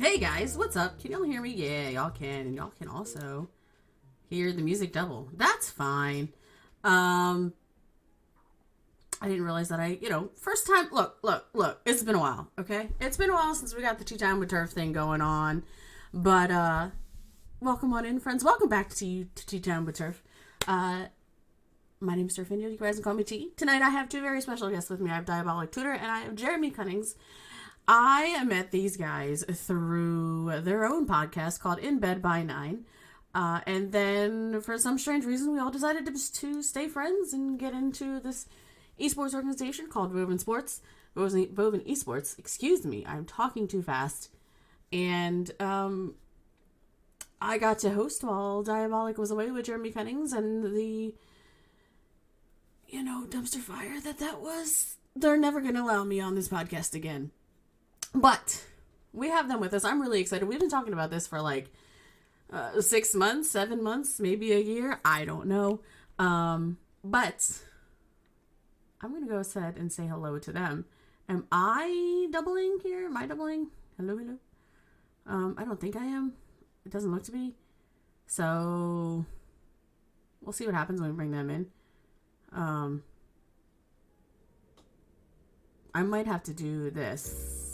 Hey guys, what's up? Can y'all hear me? Yeah, y'all can. And y'all can also hear the music double. That's fine. I didn't realize that first time. Look. It's been a while, okay? It's been a while since we got the Tea Time with Turf thing going on. But, welcome on in, friends. Welcome back to Tea Time with Turf. My name is Turf India. You guys can call me T. Tonight I have two very special guests with me. I have Diabolic Tutor and I have Jeremy Cunnings. I met these guys through their own podcast called In Bed by 9. And then, for some strange reason, we all decided to stay friends and get into this esports organization called Woven Esports. Excuse me, I'm talking too fast. And I got to host while Diabolic was away with Jeremy Cunnings, and the dumpster fire that was. They're never going to allow me on this podcast again. But we have them with us. I'm really excited. We've been talking about this for 6 months, 7 months, maybe a year. I don't know. But I'm going to go ahead and say hello to them. Am I doubling here? Am I doubling? Hello. I don't think I am. It doesn't look to be. So we'll see what happens when we bring them in. I might have to do this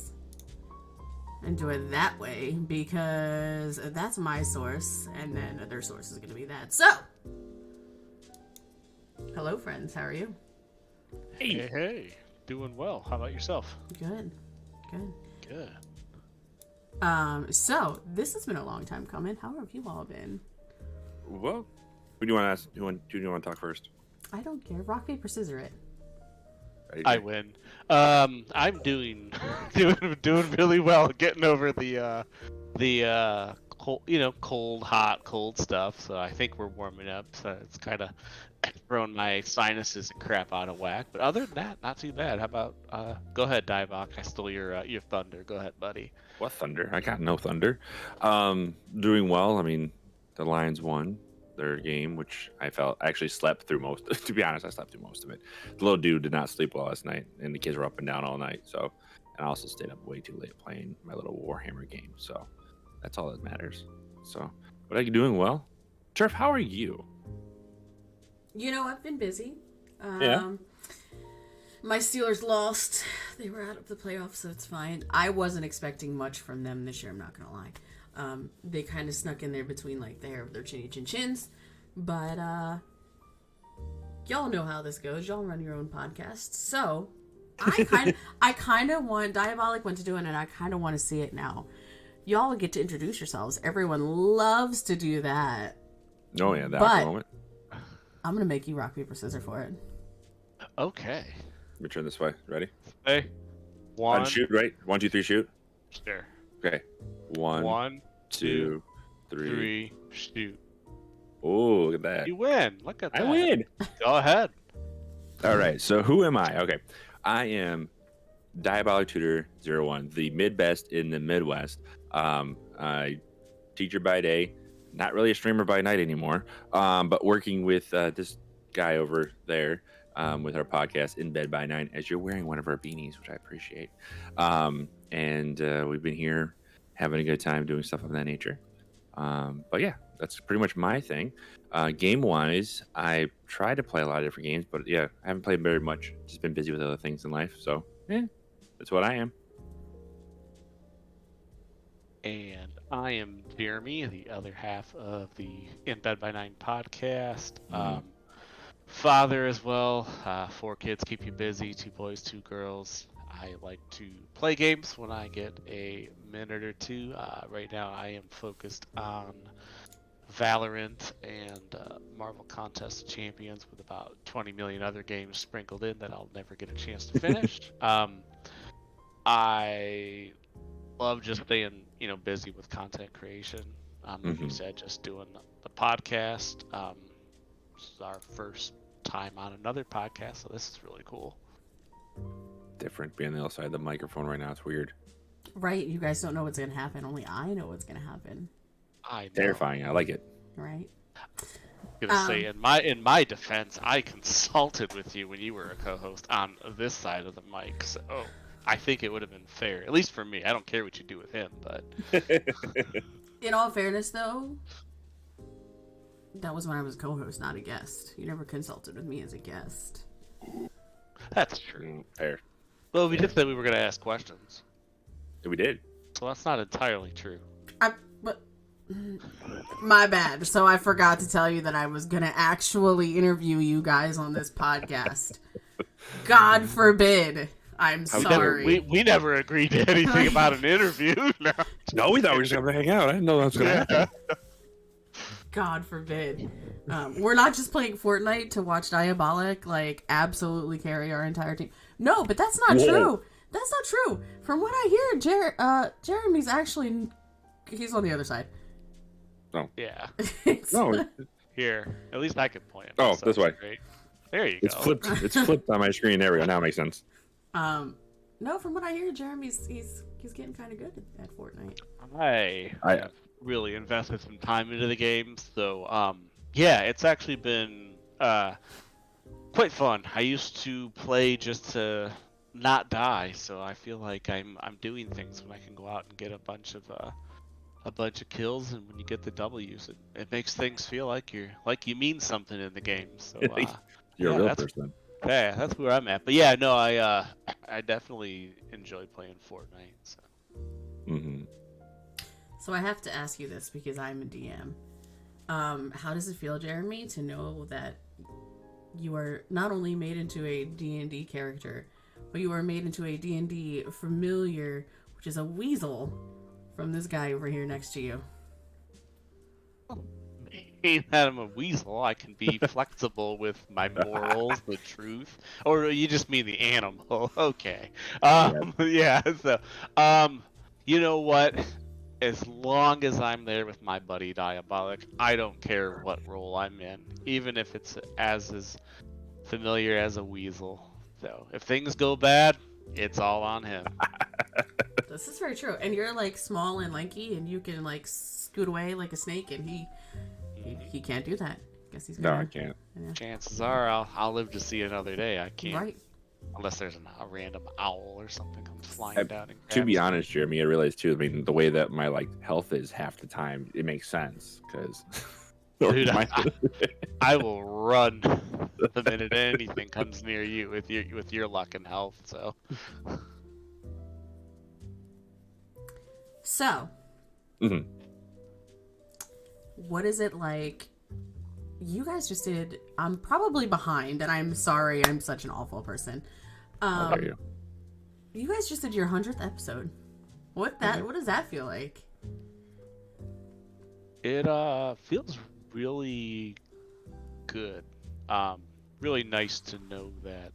and do it that way because that's my source and then their source is going to be that. So, hello friends, how are you? Hey, doing well. How about yourself? Good. So this has been a long time coming. How have you all been? Well, who do you want to ask? Do you want to talk first? I don't care. Rock, paper, scissors it. I win. I'm doing really well, getting over the cold stuff. So I think we're warming up. So it's kind of thrown my sinuses and crap out of whack. But other than that, not too bad. How about go ahead, Divok. I stole your thunder. Go ahead, buddy. What thunder? I got no thunder. Doing well. I mean, the Lions won their game, which I actually slept through most. To be honest, I slept through most of it. The little dude did not sleep well last night, and the kids were up and down all night. So, and I also stayed up way too late playing my little Warhammer game. So, that's all that matters. So, but I'm doing well. Turf, how are you? I've been busy. Yeah. My Steelers lost. They were out of the playoffs, so it's fine. I wasn't expecting much from them this year, I'm not going to lie. They kind of snuck in there between the hair of their chinny chin chins. But y'all know how this goes. Y'all run your own podcast. So I kind of want Diabolic went to do it, and I kind of want to see it now. Y'all get to introduce yourselves. Everyone loves to do that. Oh yeah, that moment. I'm gonna make you rock paper scissors for it. Okay. Let me turn this way. Ready? Hey. One. Shoot. Right. 1, 2, 3. Shoot. Sure. Okay. One, two, three. Shoot. Oh, look at that. You win. Look at that. I win. Go ahead. All right. So who am I? Okay. I am Diabolic Tutor 01, the mid-best in the Midwest. I teacher by day, not really a streamer by night anymore, but working with this guy over there with our podcast In Bed by 9, as you're wearing one of our beanies, which I appreciate. And we've been here having a good time doing stuff of that nature. But yeah, that's pretty much my thing. Game-wise, I try to play a lot of different games, but yeah, I haven't played very much. Just been busy with other things in life, so yeah, that's what I am. And I am Jeremy, the other half of the In Bed by 9 podcast. Father as well. 4 kids keep you busy, 2 boys, 2 girls. I like to play games when I get a minute or two. Right now I am focused on Valorant and Marvel Contest of Champions with about 20 million other games sprinkled in that I'll never get a chance to finish. I love just staying, busy with content creation. Like you said, just doing the podcast. This is our first time on another podcast, so this is really cool. Different being on the other side of the microphone right now. It's weird. Right, you guys don't know what's gonna happen. Only I know what's gonna happen. I know. Terrifying. I like it. Right. I'm gonna say in my defense, I consulted with you when you were a co-host on this side of the mic. So I think it would have been fair, at least for me. I don't care what you do with him, but In all fairness, though, that was when I was co-host, not a guest. You never consulted with me as a guest. that's true. Fair. Well, we just said we were going to ask questions, We did. so that's not entirely true. But my bad. So I forgot to tell you that I was gonna actually interview you guys on this podcast. God forbid. I'm sorry. We never agreed to anything about an interview. No. No, we thought we were just going to hang out. I didn't know that was going to happen. God forbid. We're not just playing Fortnite to watch Diabolic like absolutely carry our entire team. No, but that's not true. That's not true. From what I hear, Jeremy's actually he's on the other side. Yeah. No, Here, at least I can point it. Oh, this way. Right? There you it's go. flipped. It's flipped on my screen. There we go. Now it makes sense. No, from what I hear, Jeremy's he's getting kind of good at Fortnite. I have really invested some time into the game, so yeah, it's actually been quite fun. I used to play just to not die, so I feel like I'm doing things when I can go out and get a bunch of kills, and when you get the W's, it makes things feel like you mean something in the game. So You're a real person. yeah, that's where I'm at. But yeah, no, I definitely enjoy playing Fortnite. So. Mm-hmm. So I have to ask you this because I'm a DM. How does it feel, Jeremy, to know that you are not only made into a D&D character, but you are made into a D&D familiar, which is a weasel, from this guy over here next to you? Being that I'm a weasel, I can be flexible with my morals, the truth, or you just mean the animal? Okay. Yeah. So, you know what? As long as I'm there with my buddy Diabolic, I don't care what role I'm in, even if it's as familiar as a weasel. So, if things go bad, it's all on him. This is very true. And you're like small and lanky, and you can like scoot away like a snake, and he can't do that. Guess he's gonna, No, I can't. Yeah. Chances are I'll live to see another day. I can't. Right. Unless there's a random owl or something comes flying down. And To be grabs me. honest, Jeremy, I realized too. I mean, the way that my health is half the time, it makes sense because. Dude, I will run the minute anything comes near you with your luck and health. So, Mhm. what is it like? You guys just did. I'm probably behind, and I'm sorry. I'm such an awful person. How about you? You guys just did your 100th episode. What does that feel like? It feels really good. Really nice to know that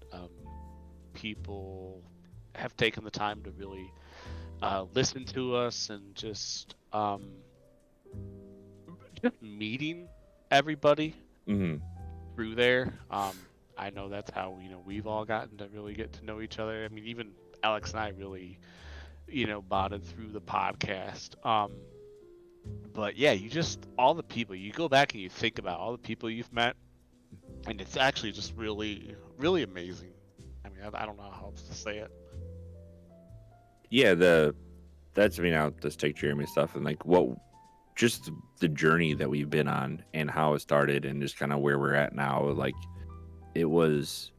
people have taken the time to really listen to us, and just meeting everybody through there. I know that's how we've all gotten to really get to know each other. I mean, even Alex and I really bonded through the podcast. But yeah, all the people, you go back and you think about all the people you've met, and it's actually just really, really amazing. I mean, I don't know how else to say it. Yeah, I'll just take Jeremy's stuff and just the journey that we've been on and how it started and just kind of where we're at now. Like, it was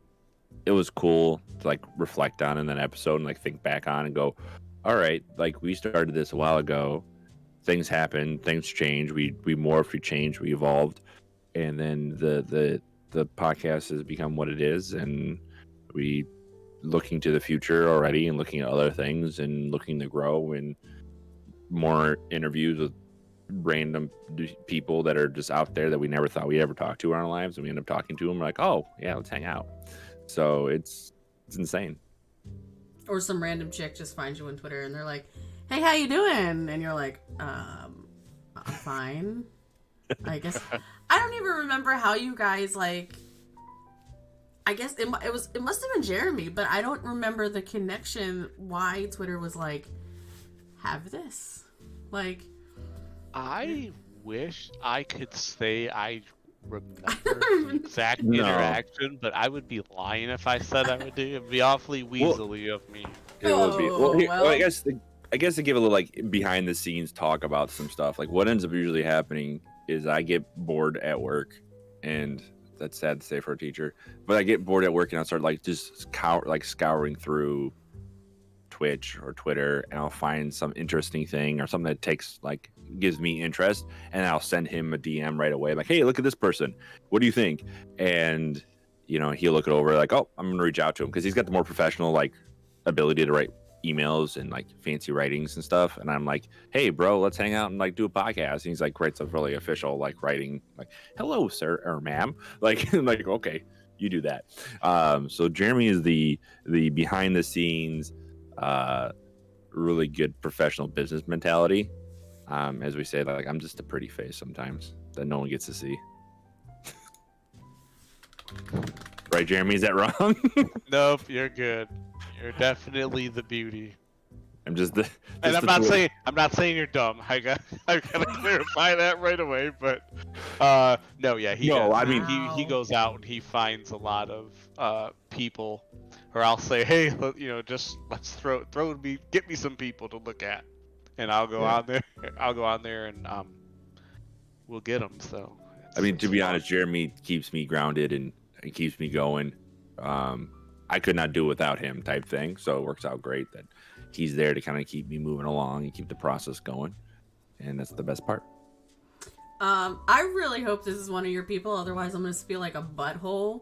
cool to reflect on in that episode and think back on and go, all right, we started this a while ago. Things happened, things changed, we morphed, we changed, we evolved, and then the podcast has become what it is, and we looking to the future already and looking at other things and looking to grow and more interviews with random people that are just out there that we never thought we ever talked to in our lives, and we end up talking to them. We're like, oh yeah, let's hang out. So it's insane. Or some random chick just finds you on Twitter and they're like, hey, how you doing? And you're like, I'm fine. I guess I don't even remember how you guys I guess it must have been Jeremy, but I don't remember the connection why Twitter was like, have this. I wish I could say I remember the exact No. interaction, but I would be lying if I said I would do. It'd be awfully weaselly of me. It would be. Oh, well. I guess to give a little like behind the scenes talk about some stuff. Like what ends up usually happening is I get bored at work, and that's sad to say for a teacher, but I get bored at work and I start like just scouring through Twitch or Twitter, and I'll find some interesting thing or something that gives me interest, and I'll send him a DM right away, like, "Hey, look at this person. What do you think?" And he'll look it over, like, "Oh, I'm gonna reach out to him," because he's got the more professional ability to write emails and fancy writings and stuff. And I'm like, "Hey, bro, let's hang out and do a podcast." And he's writes a really official writing, "Hello, sir or ma'am," okay, you do that. So Jeremy is the behind the scenes, really good professional business mentality. As we say, I'm just a pretty face sometimes that no one gets to see. Right, Jeremy? Is that wrong? Nope, you're good. You're definitely the beauty. I'm just the. And I'm not saying you're dumb. I gotta clarify that right away. But no, yeah, he No, does. I mean- he goes out and he finds a lot of people, or I'll say, hey, just let's get me some people to look at, and I'll go on there and we'll get them. So I mean, to be honest, Jeremy keeps me grounded and it keeps me going. I could not do without him, type thing. So it works out great that he's there to kind of keep me moving along and keep the process going, and that's the best part. I really hope this is one of your people. Otherwise, I'm gonna feel like a butthole.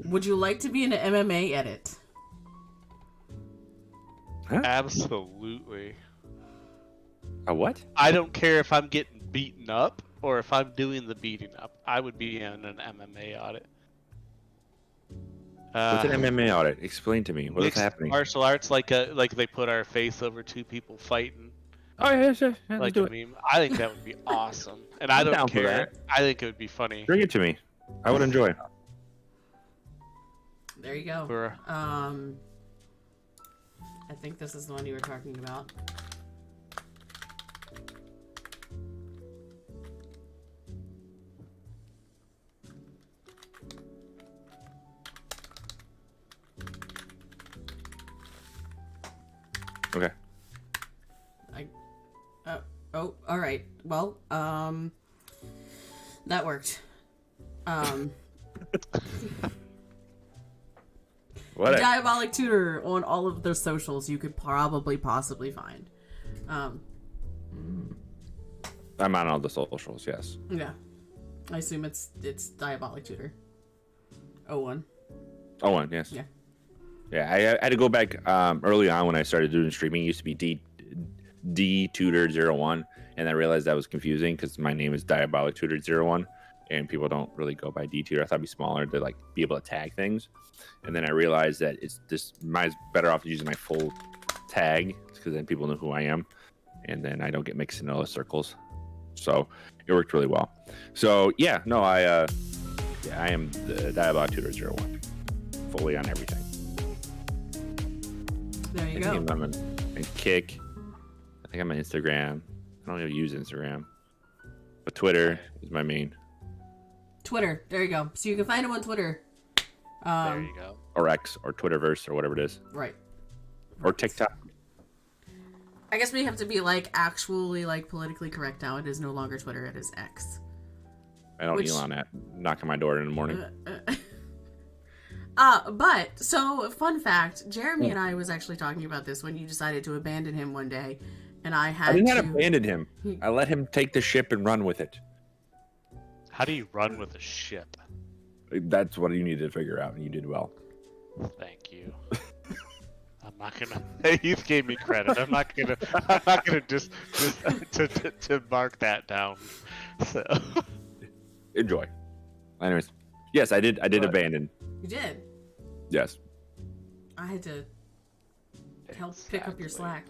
Would you like to be in an MMA edit? Huh? Absolutely. A what? I don't care if I'm getting beaten up or if I'm doing the beating up. I would be in an MMA audit. What's an MMA audit? Explain to me. What is Mixed happening? martial arts, like they put our face over two people fighting, Oh yeah, sure. Yeah, let's like do a it. meme. I think that would be awesome, and I I'm don't down for care. that. I think it would be funny. Bring it to me. I would enjoy. There you go. We're- I think this is the one you were talking about. Okay. Oh, all right. Well, that worked. What? Diabolic Tutor on all of their socials you could possibly find. I'm on all the socials. Yes. Yeah. I assume it's Diabolic Tutor. 01. Oh, one. Yes. Yeah. Yeah. I had to go back early on when I started doing streaming. It used to be D Tutor 01, and I realized that was confusing because my name is Diabolic Tutor 01, and people don't really go by D Tutor. I thought it'd be smaller to be able to tag things, and then I realized that it's just better off using my full tag because then people know who I am, and then I don't get mixed in other circles. So it worked really well. So yeah, no, I am the Diabolic Tutor 01, fully on everything. There you I go. think I'm on Kick. I think I'm on Instagram. I don't even use Instagram, but Twitter is my main. Twitter. There you go. So you can find him on Twitter. there you go. Or X or Twitterverse or whatever it is, Right. or TikTok. I guess we have to be actually politically correct now. It is no longer Twitter. It is X. I don't Which- Elon at knock on my door in the morning. But so fun fact, Jeremy and I was actually talking about this when you decided to abandon him one day, and I had I did not to. abandon him. I let him take the ship and run with it. How do you run with a ship? That's what you need to figure out, and you did well. Thank you. I'm not gonna. You gave me credit. I'm not gonna just to mark that down. So. Enjoy. Anyways, yes, I did. I did But- abandon. You did. Yes. I had to help pick up your Exactly. slack.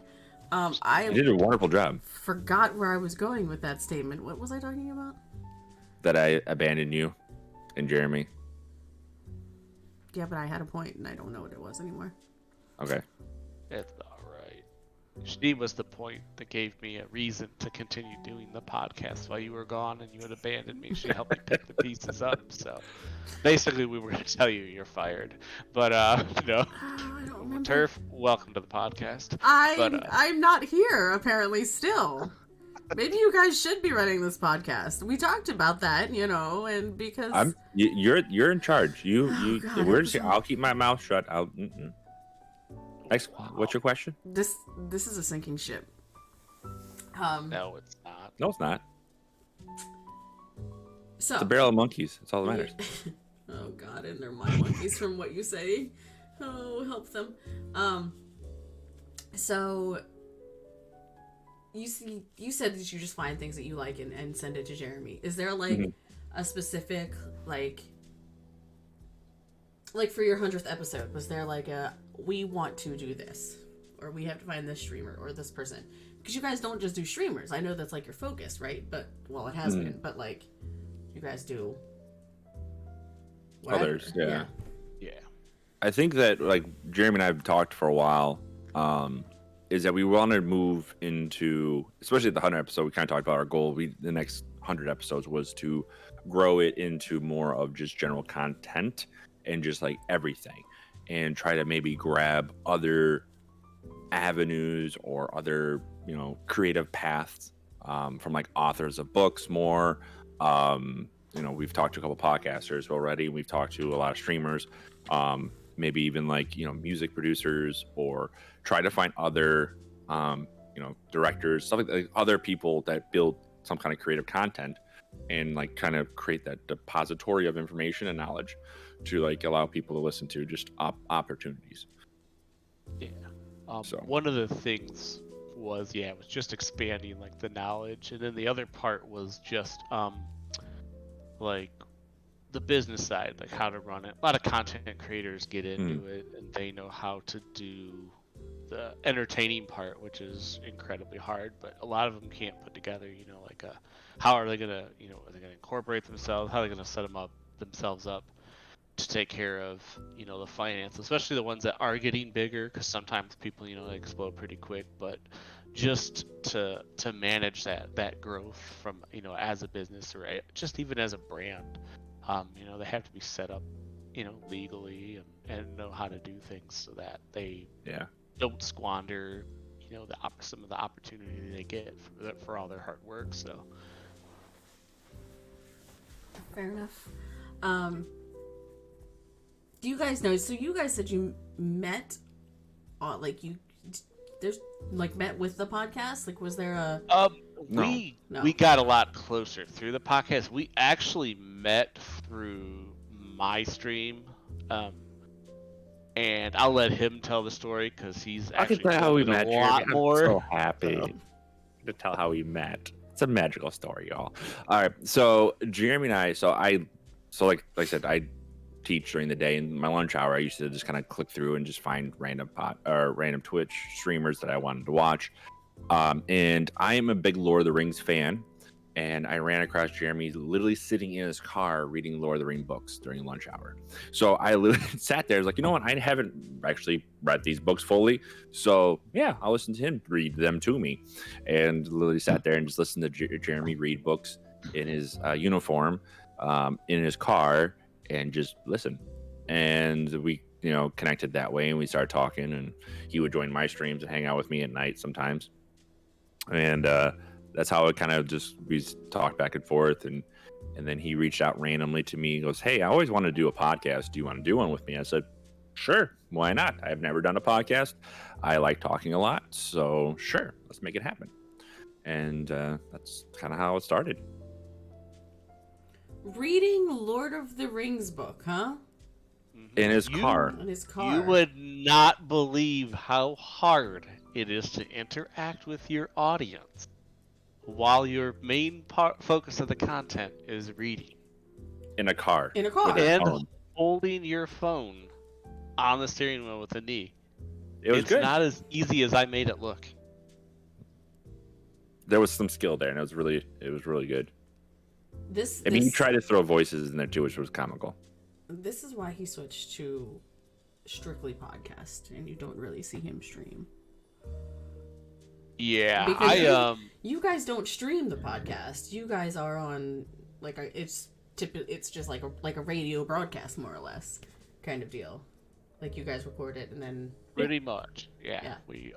You I did a wonderful job. forgot where I was going with that statement. What was I talking about? That I abandoned you and Jeremy. Yeah, but I had a point, and I don't know what it was anymore. Okay. It's all right. she was the point that gave me a reason to continue doing the podcast while you were gone and you had abandoned me. She helped me pick the pieces up. So basically, we were going to tell you you're fired. But no, Oh, I don't remember. Turf, welcome to the podcast. I'm not here apparently still. Maybe you guys should be running this podcast. We talked about that, and because you're in charge. God, We're just, I'll keep my mouth shut. Next, Wow. what's your question? this is a sinking ship. No, it's not. No, it's not. So It's a barrel of monkeys. That's all that matters. Oh God, and they're my monkeys from what you say. Oh, help them. So you said that you just find things that you like and send it to Jeremy. Is there like a specific like for your 100th episode, was there like we want to do this, or we have to find this streamer or this person? Because you guys don't just do streamers. I know that's like your focus, right? But well, it has been. But like, you guys do whatever. Others, yeah. Yeah. I think that like Jeremy and I have talked for a while. Is that we want to move into, especially at the 100 episode, we kind of talked about our goal. The next 100 episodes was to grow it into more of just general content and just like everything, and try to maybe grab other avenues or other, creative paths from like authors of books more. We've talked to a couple podcasters already. We've talked to a lot of streamers, maybe even like, music producers, or try to find other, directors, something like other people that build some kind of creative content, and like kind of create that depository of information and knowledge to like allow people to listen to just opportunities. Yeah. So one of the things was it was just expanding like the knowledge, and then the other part was just like the business side, like how to run it. A lot of content creators get into it, and they know how to do the entertaining part, which is incredibly hard, but a lot of them can't put together, like how are they gonna, are they gonna incorporate themselves? How are they gonna set themselves up to take care of, the finance, especially the ones that are getting bigger, because sometimes people, they explode pretty quick, but just to manage that growth from, as a business, or just even as a brand, they have to be set up, legally and know how to do things so that they don't squander, some of the opportunity they get for all their hard work. So fair enough. Do you guys know? So you guys said you met, met with the podcast. Like, was there a? We got a lot closer through the podcast. We actually met through my stream, and I'll let him tell the story because he's actually tell how we met. a lot more. I'm so happy to tell how we met. It's a magical story, y'all. All right, so Jeremy and I. Like I said, I teach during the day. In my lunch hour, I used to just kind of click through and just find random Twitch streamers that I wanted to watch. And I am a big Lord of the Rings fan, and I ran across Jeremy literally sitting in his car reading Lord of the Rings books during lunch hour. So I literally sat there, I was like, you know what? I haven't actually read these books fully, so yeah, I'll listen to him read them to me. And literally sat there and just listened to Jeremy read books in his uniform, in his car, and just listen. And we connected that way, and we started talking, and he would join my streams and hang out with me at night sometimes. And that's how it kind of we talked back and forth, and then he reached out randomly to me. He goes, "Hey, I always wanted to do a podcast. Do you want to do one with me?" I said, "Sure, why not? I've never done a podcast. I like talking a lot, so sure, let's make it happen." And that's kind of how it started. Reading Lord of the Rings book, huh? In his car. In his car. You would not believe how hard it is to interact with your audience while your main focus of the content is reading. In a car. In a car. And holding your phone on the steering wheel with a knee. It's good. Not as easy as I made it look. There was some skill there, and it was really good. He tried to throw voices in there too, which was comical. This is why he switched to strictly podcast, and you don't really see him stream. Yeah, Because you guys don't stream the podcast. You guys are on like it's just like a radio broadcast more or less kind of deal. Like you guys record it and then pretty much. Yeah, yeah. we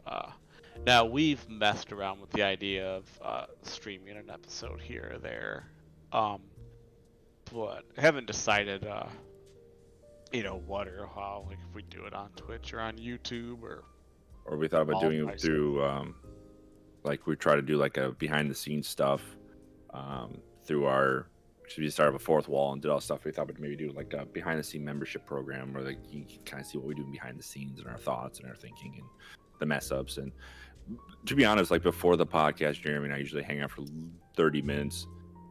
now we've messed around with the idea of streaming an episode here or there, um, but haven't decided what or how. Like if we do it on Twitch or on YouTube Or we thought about all doing it vice through, like we try to do like a behind the scenes stuff through our. We started a fourth wall and did all the stuff. We thought we'd maybe do like a behind the scene membership program where like you can kind of see what we do behind the scenes and our thoughts and our thinking and the mess ups. And to be honest, like before the podcast, Jeremy and I usually hang out for 30 minutes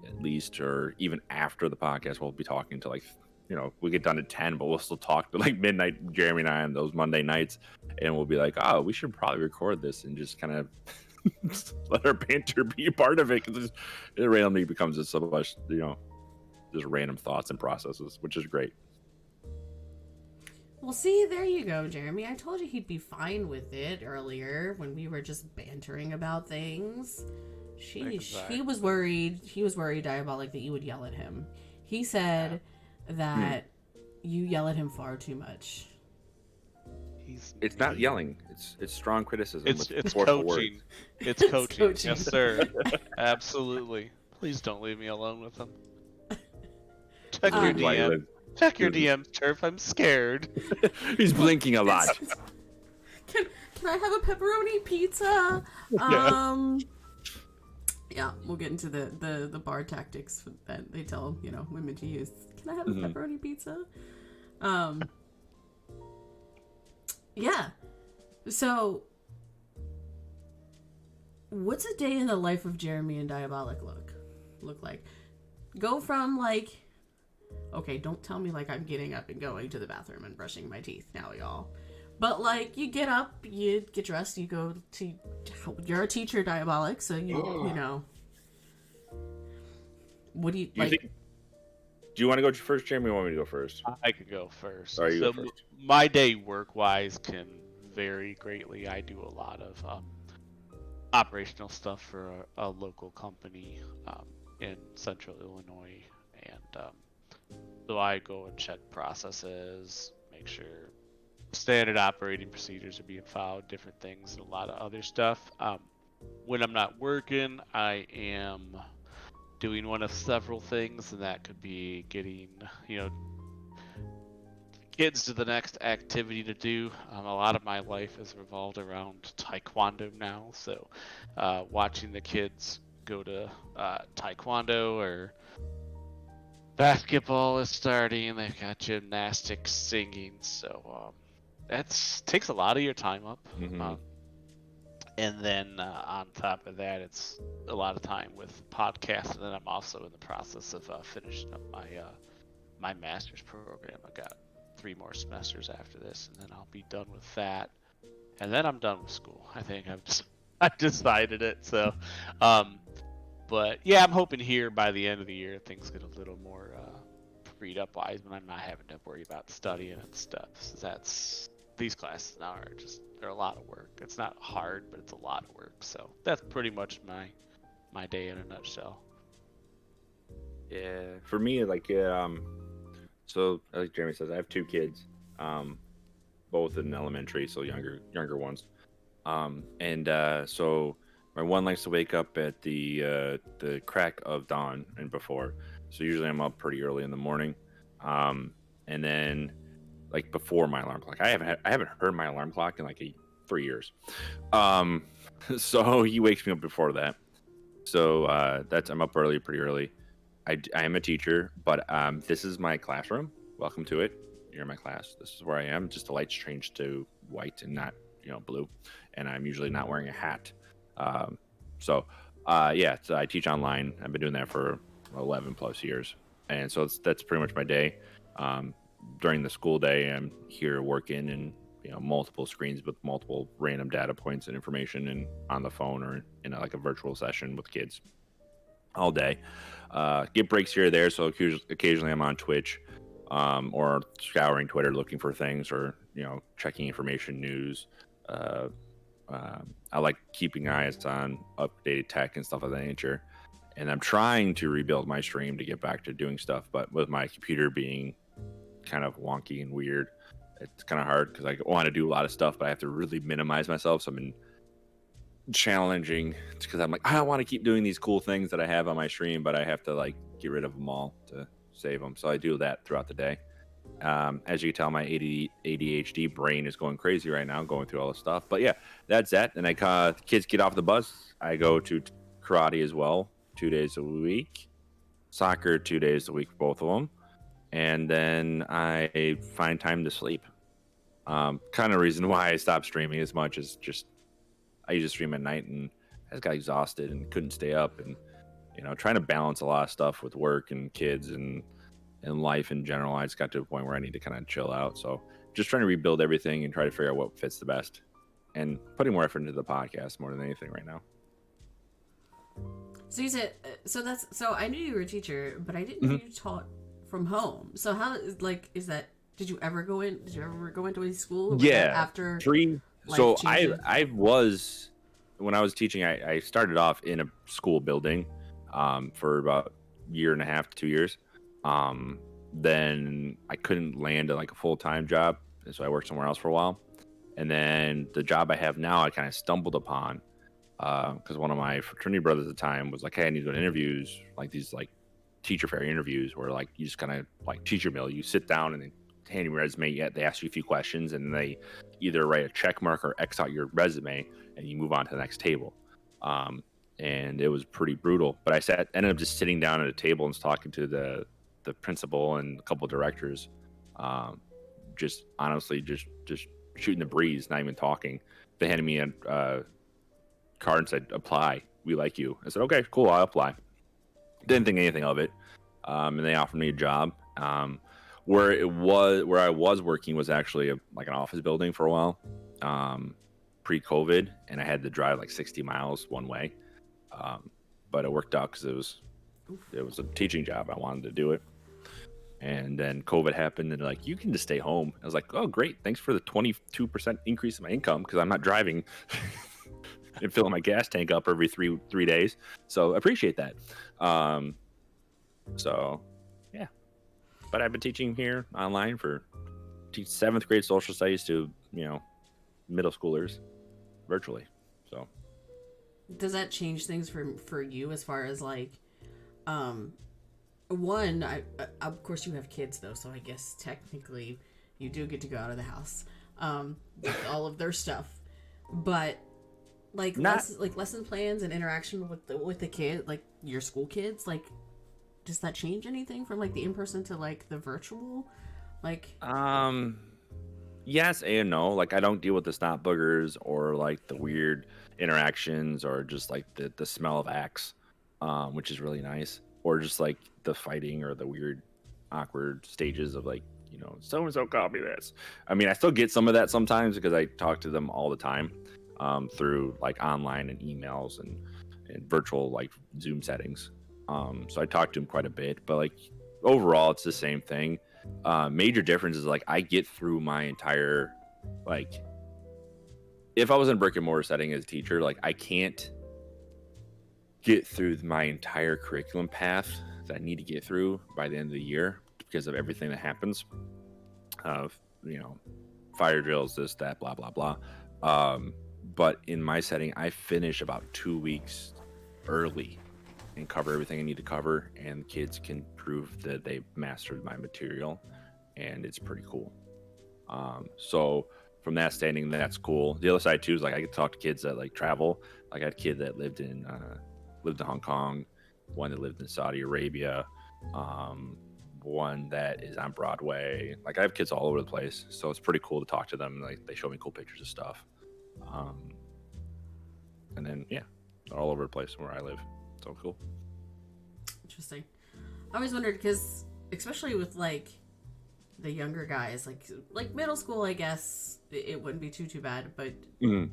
at least, or even after the podcast, we'll be talking to like, we get done at 10, but we'll still talk to like midnight, Jeremy and I, on those Monday nights. And we'll be like, oh, we should probably record this and just kind of let our banter be a part of it, because it randomly becomes just so much, just random thoughts and processes, which is great. Well, see, there you go, Jeremy. I told you he'd be fine with it earlier when we were just bantering about things. He was worried. He was worried, Diabolic, that you would yell at him. He said that you yell at him far too much. It's not yelling. It's strong criticism. It's coaching. It's coaching. Yes, sir. Absolutely. Please don't leave me alone with him. Check your DM. Check your DMs, Turf. I'm scared. He's blinking a lot. Can I have a pepperoni pizza? Yeah, we'll get into the bar tactics that they tell women to use. Can I have a pepperoni pizza? Yeah. So, what's a day in the life of Jeremy and Diabolic look like? Go from like, okay, don't tell me like I'm getting up and going to the bathroom and brushing my teeth now, y'all. But like, you get up, you get dressed, you go to. You're a teacher, Diabolic, so you know. What do you like? Do you want to go first, Jeremy, or want me to go first? I could go first. Sorry, you go first. My day work-wise can vary greatly. I do a lot of operational stuff for a local company in central Illinois, and so I go and check processes, make sure standard operating procedures are being followed, different things, and a lot of other stuff. When I'm not working, I am doing one of several things, and that could be getting kids to the next activity to do. A lot of my life has revolved around taekwondo now, so watching the kids go to taekwondo, or basketball is starting, they've got gymnastics, singing, so that takes a lot of your time up. And then on top of that, it's a lot of time with podcasts, and then I'm also in the process of finishing up my master's program. I got 3 more semesters after this, and then I'll be done with that, and then I'm done with school. I think I've decided it. So, but yeah, I'm hoping here by the end of the year things get a little more freed up wise, when I'm not having to worry about studying and stuff. So these classes now they're a lot of work. It's not hard, but it's a lot of work. So that's pretty much my day in a nutshell. Yeah, for me, so like Jeremy says, I have 2 kids, both in elementary, so younger ones, and so my one likes to wake up at the crack of dawn and before. So usually I'm up pretty early in the morning, and then like before my alarm clock. I haven't heard my alarm clock in like 3 years, so he wakes me up before that. So I'm up pretty early. I am a teacher, but this is my classroom. Welcome to it. You're in my class. This is where I am. Just the lights changed to white and not blue, and I'm usually not wearing a hat. So I teach online. I've been doing that for 11 plus years, and so that's pretty much my day. During the school day, I'm here working and multiple screens with multiple random data points and information, and on the phone or in a virtual session with kids all day. Get breaks here or there, so occasionally I'm on Twitch, or scouring Twitter looking for things, or checking information, news, I like keeping eyes on updated tech and stuff of that nature. And I'm trying to rebuild my stream to get back to doing stuff, but with my computer being kind of wonky and weird, it's kind of hard because I want to do a lot of stuff, but I have to really minimize myself. So I've been challenging because I'm like, I want to keep doing these cool things that I have on my stream, but I have to like get rid of them all to save them. So I do that throughout the day. As you can tell, my ADHD brain is going crazy right now, going through all this stuff. But yeah, that's that. And kids get off the bus. I go to karate as well, 2 days a week, soccer 2 days a week, both of them. And then I find time to sleep. Kind of reason why I stopped streaming as much as just I used to stream at night and I just got exhausted and couldn't stay up, and trying to balance a lot of stuff with work and kids and life in general. I just got to a point where I need to kind of chill out. So just trying to rebuild everything and try to figure out what fits the best, and putting more effort into the podcast more than anything right now. So you said so I knew you were a teacher, but I didn't know you taught from home. So how is that? Did you ever go into a school? Or was that after So I was, when I was teaching, I started off in a school building for about a year and a half to 2 years. Then I couldn't land a full-time job, and so I worked somewhere else for a while. And then the job I have now, I kind of stumbled upon because one of my fraternity brothers at the time was like, hey, I need to go to interviews, like these teacher fair interviews where you just kind of teacher mill, you sit down and then hand your resume, they ask you a few questions and they either write a check mark or X out your resume and you move on to the next table. And it was pretty brutal, but I ended up just sitting down at a table and talking to the principal and a couple of directors, just honestly just shooting the breeze, not even talking. They handed me a card and said, apply, we like you. I said, okay, cool, I'll apply. Didn't think anything of it. And they offered me a job. Where I was working was actually an office building for a while, pre-COVID, and I had to drive 60 miles one way. But it worked out because it was a teaching job. I wanted to do it. And then COVID happened and you can just stay home. I was like, oh, great. Thanks for the 22% increase in my income because I'm not driving and filling my gas tank up every three days. So appreciate that. So yeah, but I've been teaching here online teach 7th grade social studies to, middle schoolers virtually. So does that change things for you as far as one, of course you have kids though, so I guess technically you do get to go out of the house with all of their stuff, but lesson plans and interaction with the kid, your school kids, does that change anything from the in-person to the virtual? Yes and no. I don't deal with the snot boogers or the weird interactions or just the smell of axe, which is really nice, or just the fighting or the weird awkward stages of so and so copy this. I mean, I still get some of that sometimes because I talk to them all the time through online and emails and virtual Zoom settings. So I talk to them quite a bit, but overall it's the same thing. Major difference is I get through my entire if I was in a brick and mortar setting as a teacher, I can't get through my entire curriculum path that I need to get through by the end of the year because of everything that happens. Fire drills, this, that, blah, blah, blah. But in my setting, I finish about 2 weeks early and cover everything I need to cover, and kids can prove that they've mastered my material, and it's pretty cool. So from that standing, that's cool. The other side too is I get to talk to kids that travel. I had a kid that lived in Hong Kong, one that lived in Saudi Arabia, one that is on Broadway. I have kids all over the place, so it's pretty cool to talk to them. They show me cool pictures of stuff, and then they're all over the place where I live. So cool. Interesting. I always wondered because, especially with the younger guys, middle school, I guess it wouldn't be too bad, but you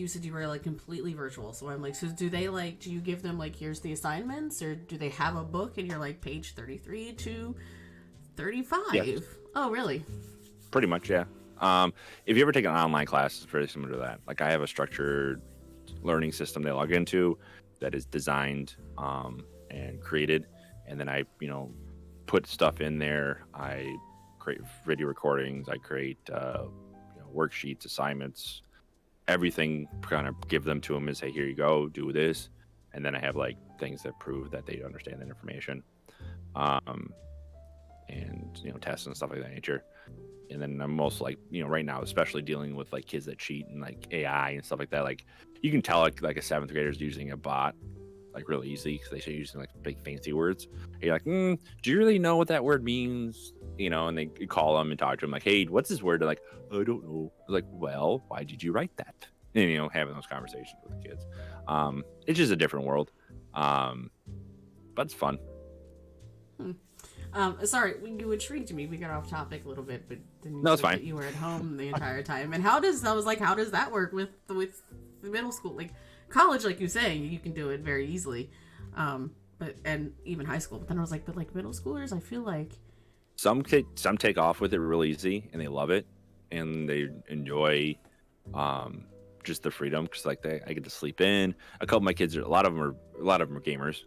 said you were completely virtual. So I'm so do they do you give them here's the assignments, or do they have a book and you're page 33 to 35? Yes. Oh, really? Pretty much, yeah. If you ever take an online class, it's very similar to that. Like I have a structured learning system they log into that is designed and created, and then I put stuff in there. I create video recordings. I create worksheets, assignments, everything. Kind of give them to them and say, here you go, do this, and then I have like things that prove that they understand that information, and tests and stuff like that nature. And then I'm most like right now, especially dealing with like kids that cheat and like AI and stuff like that. Like you can tell like a seventh grader's using a bot like really easily because they start using like big fancy words. And you're like, do you really know what that word means? And they call them and talk to them like, hey, what's this word? They're like, I don't know. Like, well, why did you write that? And having those conversations with the kids. It's just a different world, but it's fun. Sorry, you intrigued me. We got off topic a little bit, but then No, it's fine. You were at home the entire time. And how does that work with the middle school? Like college, like you say, you can do it very easily. But even high school. But then I was like, but like middle schoolers, I feel like some take off with it really easy and they love it and they enjoy just the freedom because like I get to sleep in. A couple of my kids a lot of them are gamers.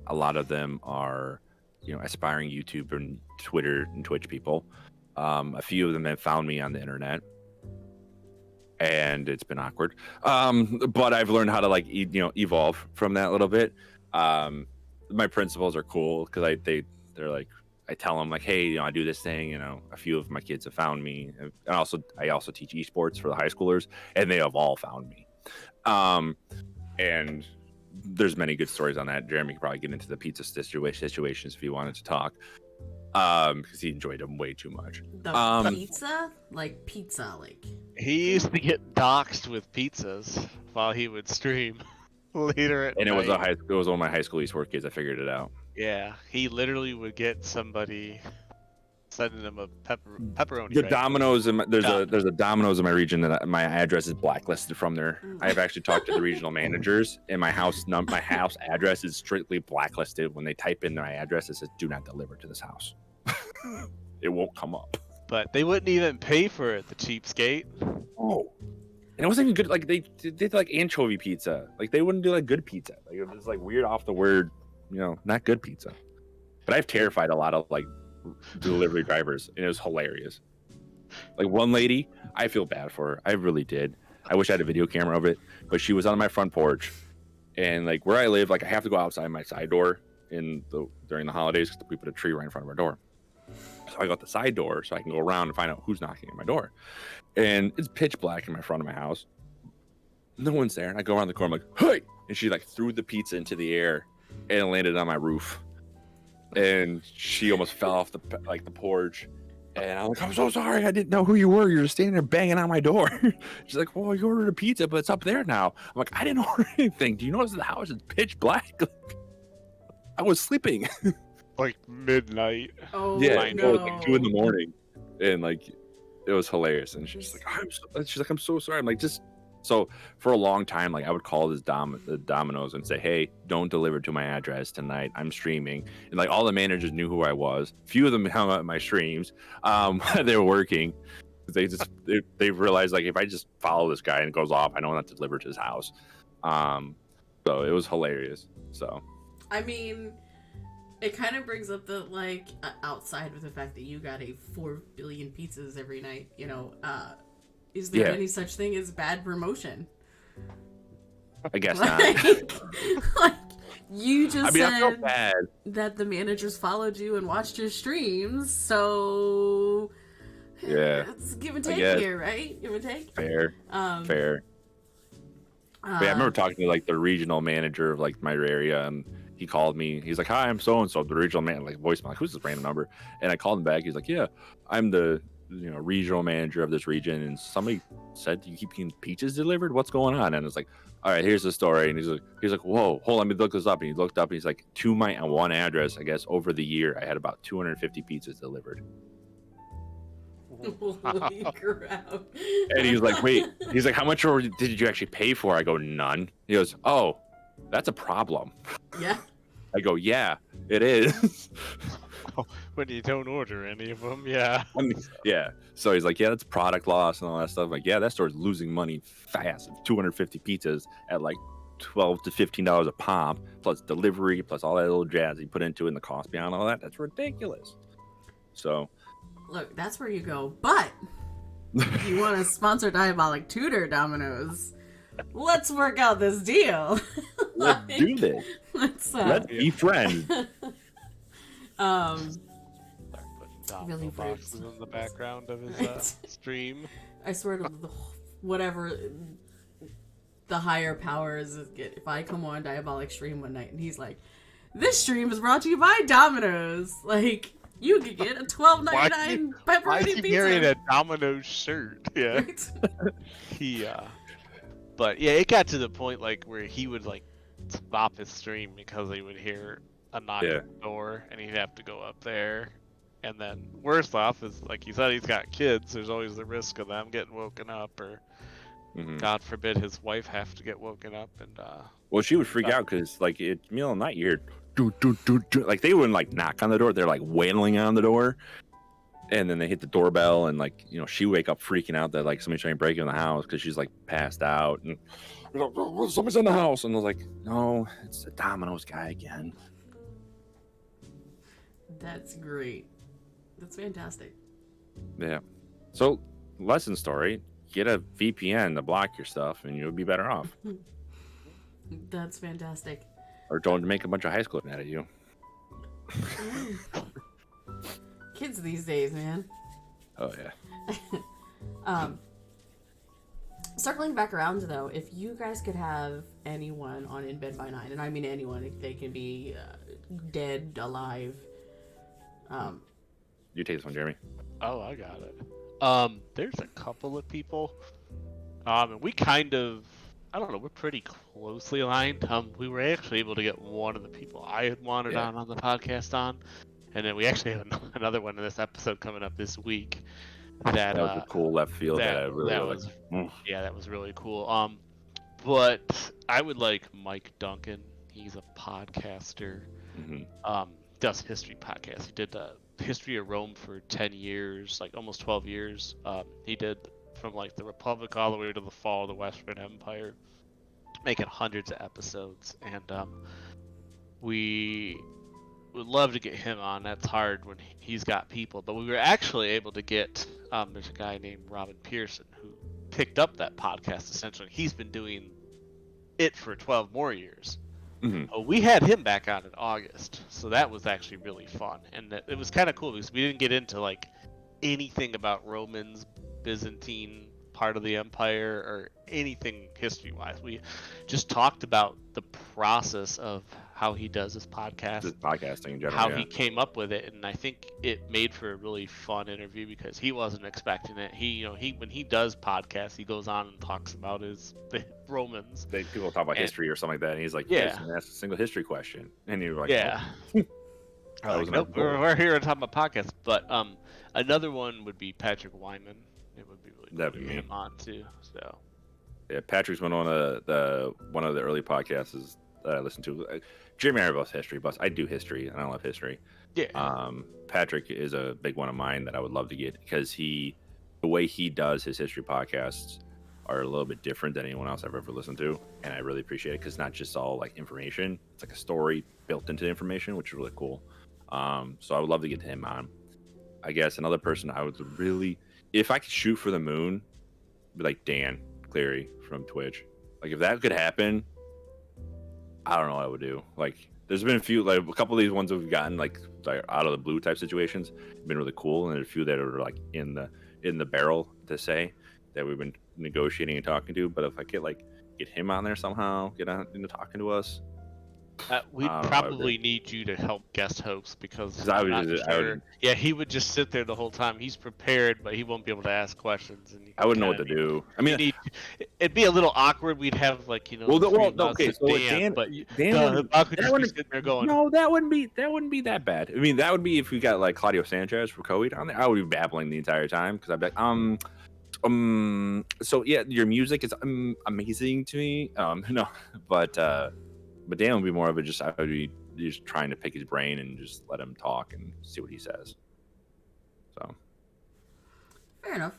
A lot of them are, aspiring YouTube and Twitter and Twitch people. A few of them have found me on the internet, and it's been awkward. But I've learned how to like, evolve from that a little bit. My principals are cool because they're like, I tell them like, hey, I do this thing. A few of my kids have found me, and I also teach esports for the high schoolers, and they have all found me. And there's many good stories on that. Jeremy could probably get into the pizza situations if he wanted to talk, because he enjoyed them way too much. The pizza, like he used to get doxxed with pizzas while he would stream later at and night. It was one of my high school esports kids. I figured it out. Yeah, he literally would get somebody sending him a pepperoni. The right? Domino's there's a Domino's in my region that my address is blacklisted from there. I've actually talked to the regional managers, and my house address is strictly blacklisted. When they type in my address, it says "Do not deliver to this house." It won't come up. But they wouldn't even pay for it, the cheapskate. Oh, and it wasn't even good. Like they did like anchovy pizza. Like they wouldn't do like good pizza. Like it was like weird off the word, not good pizza. But I've terrified a lot of like delivery drivers, and it was hilarious. Like one lady, I feel bad for her. I really did. I wish I had a video camera of it, but she was on my front porch, and like where I live, like I have to go outside my side door during the holidays because we put a tree right in front of our door. So I got the side door so I can go around and find out who's knocking at my door. And it's pitch black in my front of my house. No one's there, and I go around the corner, I'm like, hey! And she like threw the pizza into the air and it landed on my roof. And she almost fell off the porch. And I'm like, I'm so sorry. I didn't know who you were. You're just standing there banging on my door. She's like, well, you ordered a pizza, but it's up there now. I'm like, I didn't order anything. Do you notice the house is pitch black? I was sleeping. Like midnight. Oh, yeah, no. It was like 2 a.m. And like, it was hilarious. And she's like, I'm so sorry. I'm like, so for a long time, like I would call the Domino's and say, hey, don't deliver to my address tonight. I'm streaming. And like all the managers knew who I was. Few of them hung out at my streams. They were working. They realized like if I just follow this guy and it goes off, I know not to deliver to his house. So it was hilarious. So I mean, it kind of brings up the like outside of the fact that you got 4 billion pizzas every night, is there any such thing as bad promotion? I guess like, not. Like you just I feel said bad. that the managers followed you and watched your streams, so yeah, it's give and take here, right? Give and take. Fair. Fair. But yeah, I remember talking to like the regional manager of like my area, and he called me. He's like, "Hi, I'm so and so." The regional man, like voicemail, like, who's this random number? And I called him back. He's like, "Yeah, I'm the regional manager of this region, and somebody said you keep getting pizzas delivered. What's going on?" And it's like, "All right, here's the story." And he's like, "Whoa, hold on, let me look this up." And he looked up, and he's like, to my one address, I guess over the year, I had about 250 pizzas delivered. Holy crap! And he's like, "Wait," he's like, "How much did you actually pay for?" I go, "None." He goes, "Oh, that's a problem." Yeah. I go, "Yeah, it is." when you don't order any of them, yeah. I mean, yeah. So he's like, yeah, that's product loss and all that stuff. Like, yeah, that store's losing money fast. 250 pizzas at like $12 to $15 a pop, plus delivery, plus all that little jazz he put into it and the cost beyond all that. That's ridiculous. So, Look, that's where you go. But if you want to sponsor Diabolic Tutor, Domino's, let's work out this deal. let's do this. Let's be friends. Um, Start putting domino Really boxes rude. in the background of his Right. stream. I swear to the, whatever the higher powers get. If I come on Diabolic stream one night and he's like, "This stream is brought to you by Domino's," like you could get a $12.99 Why is pepperoni he pizza. wearing a Domino's shirt? Yeah. Right? He but yeah, it got to the point like where he would like stop his stream because he would hear a knock Yeah. at the door and he'd have to go up there. And then worse off is like you said, he's got kids. There's always the risk of them getting woken up, or Mhm. God forbid his wife have to get woken up. And Well, she would freak out because, like, it's middle of the night. You hear, doo, doo, doo, doo. Like, they wouldn't like knock on the door. They're like wailing on the door, and then they hit the doorbell, and like, you know, she wake up freaking out that like somebody's trying to break in the house because she's like passed out, and you know, "Oh, somebody's in the house, and I was like, no, it's the Domino's guy again. That's great. That's fantastic. Yeah. So, lesson story: get a VPN to block your stuff, and you'll be better off. That's fantastic. Or don't make a bunch of high school mad at you. Kids these days, man. Oh yeah. Circling back around though, if you guys could have anyone on In Bed by Nine, and I mean anyone, they can be dead, alive. You take this one, Jeremy. oh, I got it. There's a couple of people. And we kind of, I don't know, we're pretty closely aligned. We were actually able to get one of the people I had wanted Yeah. on the podcast on, and then we actually have another one in this episode coming up this week. That That was a cool left field that, I really that liked. was Mm. yeah, that was really cool. But I would like Mike Duncan. He's a podcaster. Mhm. Does history podcasts. He did the history of Rome for 10 years, like almost 12 years. He did from like the Republic all the way to the fall of the Western Empire, making hundreds of episodes. And we would love to get him on. That's hard when he's got people. But we were actually able to get, there's a guy named Robin Pearson who picked up that podcast essentially. He's been doing it for 12 more years. Mhm. We had him back on in August, so that was actually really fun, and it was kind of cool because we didn't get into like anything about Romans, Byzantine part of the empire, or anything history-wise. We just talked about the process of how he does his podcast, Just podcasting in general. how yeah. he came up with it, and I think it made for a really fun interview because he wasn't expecting it. He when he does podcasts, he goes on and talks about the Romans. People talk about And- history or something like that, and he's like, Yeah. "Yeah, just ask a single history question," and you're like, Yeah. That Like, was nope, another we're here to talk about podcasts. But another one would be Patrick Wyman. It would be really cool That'd to be get me. him on too. So Yeah, Patrick's one of the early podcasts that I listen to. Jeremy and I are both history buffs. I do history, and I love history. yeah, Patrick is a big one of mine that I would love to get because the way he does his history podcasts are a little bit different than anyone else I've ever listened to, and I really appreciate it because it's not just all like information; it's like a story built into the information, which is really cool. So I would love to get him on. I guess another person I would really, if I could shoot for the moon, be like Dan Cleary from Twitch. Like if that could happen, I don't know what I would do. Like there's been a couple of these ones that we've gotten like out of the blue type situations have been really cool, and there's a few that are like in the barrel to say that we've been negotiating and talking to. But if I could get him on there somehow, get on into talking to us, we'd I don't know, probably need you to help guest host because 'Cause I I'm would not just- I sure. would- Yeah, he would just sit there the whole time. He's prepared, but he won't be able to ask questions. And I wouldn't know what to do. I mean, it'd be a little awkward. We'd have like Well, the well, three of us okay, and so with Dan, Dan- but Dan the wouldn't- Bob could that just be wouldn't- sitting there going, no, that wouldn't be that bad. I mean, that would be if we got like Claudio Sanchez for Coed on there. I would be babbling the entire time because I'd be like, so yeah, your music is amazing to me. No, but Dan would be more of a just I would be just trying to pick his brain and just let him talk and see what he says. So Fair enough.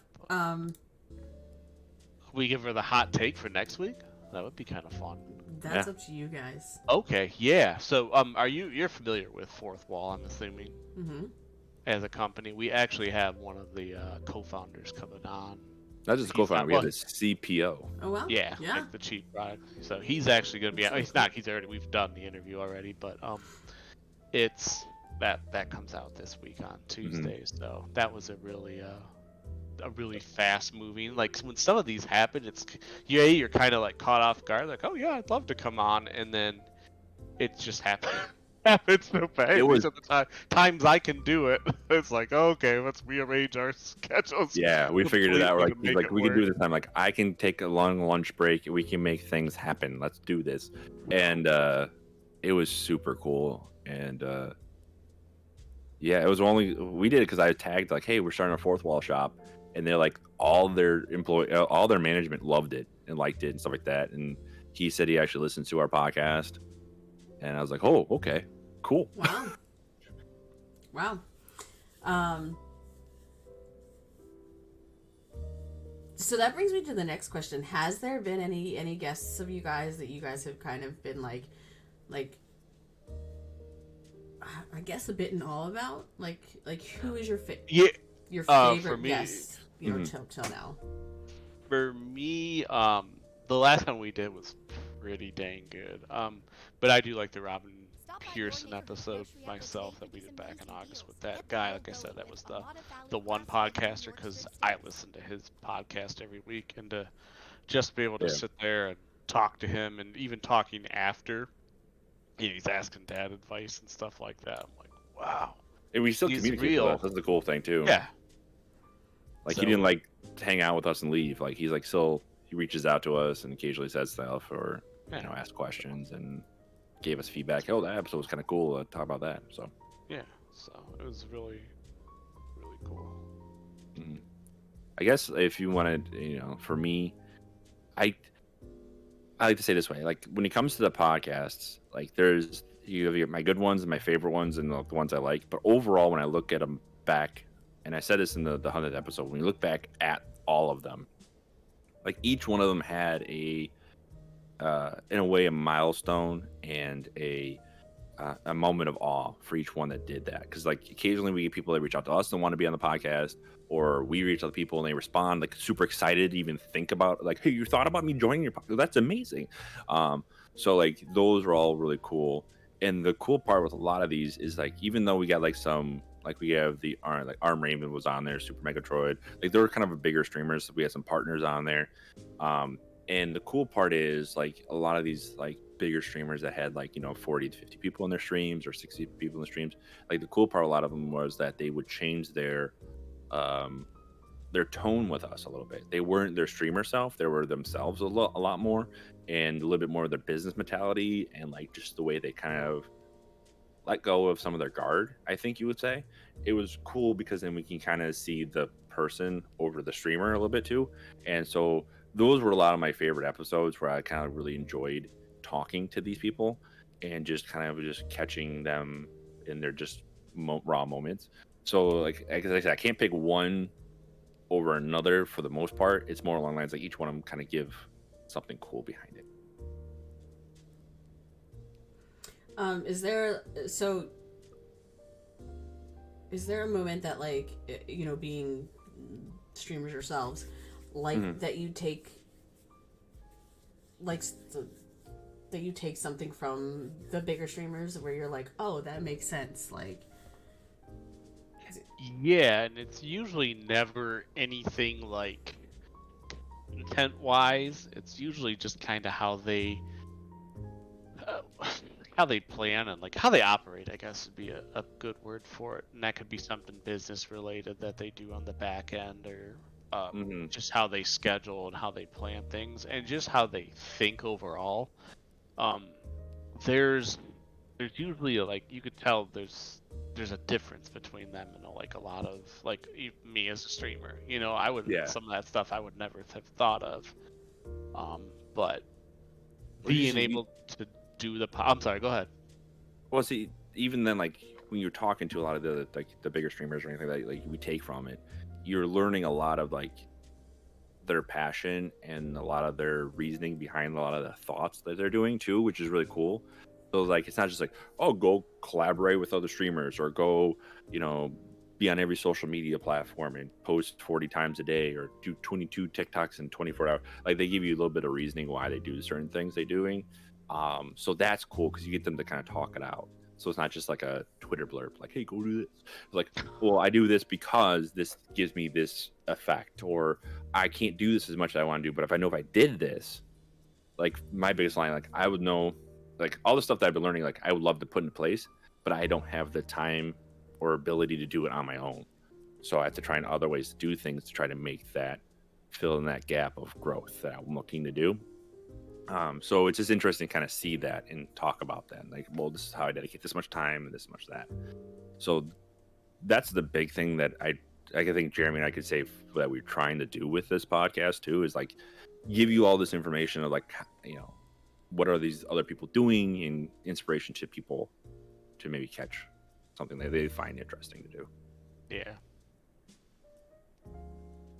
We give her the hot take for next week. That would be kind of fun. That's up to you guys. Okay, yeah. So, you're familiar with Fourth Wall? I'm assuming. Mm-hmm. As a company, we actually have one of the co-founders coming on. not just a co-founder, we have the CPO. Oh well. Yeah, Yeah. like the chief product. So he's actually going to be. He's not. He's already. We've done the interview already, but it's that comes out this week on Tuesday. So that was a really fast moving. Like when some of these happen, you're kind of like caught off guard. Like, oh yeah, I'd love to come on, and then it just happens. Happens so fast. At least at the times I can do it. It's like, okay, let's rearrange our schedules. Yeah, we figured it out. Like, we can do this time. Like, I can take a long lunch break. We can make things happen. Let's do this. And it was super cool. And yeah, it was we did it because I tagged like, hey, we're starting a Fourth Wall shop, and they're like, all their management loved it and liked it and stuff like that. And he said he actually listened to our podcast, and I was like, oh, okay, cool. Wow. So that brings me to the next question. Has there been any guests of you guys that you guys have kind of been like I guess a bit in awe about? Like who is your your favorite guest, till now? For me, the last one we did was pretty dang good. But I do like the Robin Pearson episode myself that we did back in August with that guy. Like I said, that was the one podcaster, because I listen to his podcast every week, and to just be able to sit there and talk to him, and even talking after, he's asking dad advice and stuff like that. I'm like, wow. And we still communicate with us. That's the cool thing too. Yeah. Like, he didn't like hang out with us and leave. Like, he's like still, he reaches out to us and occasionally says stuff, or ask questions, and gave us feedback. Oh, that episode was kind of cool. Talk about that. So yeah, so it was really, really cool. I guess if you wanted, for me, I like to say this way. Like, when it comes to the podcasts, like, you have my good ones and my favorite ones and the ones I like. But overall, when I look at them back, and I said this in the 100th episode, when you look back at all of them, like, each one of them had in a way, a milestone and a moment of awe for each one that did that. Because, like, occasionally we get people that reach out to us and want to be on the podcast, or we reach out to people and they respond like super excited to even think about, like, hey, you thought about me joining your podcast? That's amazing. So, like, those are all really cool. And the cool part with a lot of these is, like, even though we got like some, like, we have the Arm Raven was on there, Super Megatroid, like, they were kind of a bigger streamers. So we had some partners on there. And the cool part is, like, a lot of these, like, bigger streamers that had, like, 40 to 50 people in their streams, or 60 people in the streams, like, the cool part, a lot of them was that they would change their tone with us a little bit. They weren't their streamer self, they were themselves a lot more, and a little bit more of their business mentality, and, like, just the way they kind of let go of some of their guard, I think you would say. It was cool because then we can kind of see the person over the streamer a little bit too. And so those were a lot of my favorite episodes, where I kind of really enjoyed talking to these people and just kind of just catching them in their just raw moments. So, like I said, I can't pick one over another for the most part. It's more along the lines, like, each one of them kind of give something cool behind it. Is there a moment that, like, being streamers yourselves, like, that you take, like, that you take something from the bigger streamers where you're like, oh, that makes sense, like? Yeah, and it's usually never anything like intent wise. It's usually just kind of how they plan, and, like, how they operate, I guess would be a good word for it. And that could be something business related that they do on the back end, or just how they schedule and how they plan things, and just how they think overall. There's usually like, you could tell there's a difference between them, and, like, a lot of, like, me as a streamer, I would, some of that stuff I would never have thought of, but being able to do I'm sorry, go ahead. Well, see, even then, like when you're talking to a lot of the bigger streamers or anything that like we take from it, you're learning a lot of like their passion and a lot of their reasoning behind a lot of the thoughts that they're doing too, which is really cool. So like it's not just like, oh, go collaborate with other streamers or go, you know, be on every social media platform and post 40 times a day or do 22 TikToks in 24 hours. Like they give you a little bit of reasoning why they do certain things they're doing. So that's cool because you get them to kind of talk it out. So it's not just like a Twitter blurb, like, hey, go do this. It's like, well, I do this because this gives me this effect, or I can't do this as much as I want to do, but if I know if I did this, like my biggest line, like I would know, like all the stuff that I've been learning, like I would love to put in place, but I don't have the time or ability to do it on my own. So I have to try and other ways to do things to try to make that fill in that gap of growth that I'm looking to do. So it's just interesting to kind of see that and talk about that. Like, well, this is how I dedicate this much time and this much that. So that's the big thing that I think Jeremy and I could say that we're trying to do with this podcast too is like give you all this information of like, you know, what are these other people doing and inspiration to people to maybe catch something that they find interesting to do. Yeah.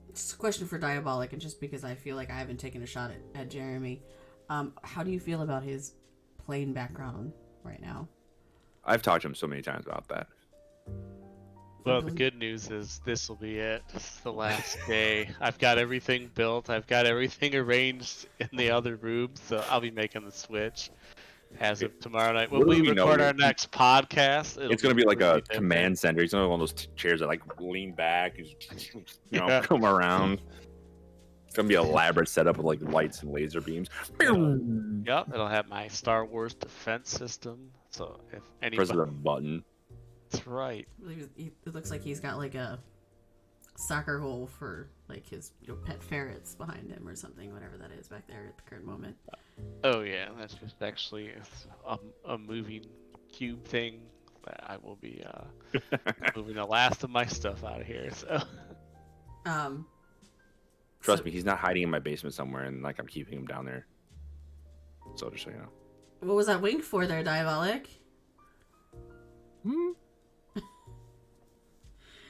It's a question for Diabolic, and just because I feel like I haven't taken a shot at Jeremy. How do you feel about his playing background right now? I've talked to him so many times about that. Well, the good news is this will be it. It's the last day. I've got everything built. I've got everything arranged in the other room, so I'll be making the switch as of tomorrow night. When we record our next podcast, it's going to be like a different. command center. He's going to have one of those chairs that like lean back, you know, Yeah. come around. It's going to be an elaborate setup with like lights and laser beams. Yep, it'll have my Star Wars defense system. So if anybody, Press the button. that's right. It looks like he's got like a soccer hole for like his pet ferrets behind him or something, whatever that is back there at the current moment. Oh yeah, that's just actually a moving cube thing that I will be moving the last of my stuff out of here. So Trust me, he's not hiding in my basement somewhere, and like I'm keeping him down there. So just so you know. what was that wink for there, Diabolic?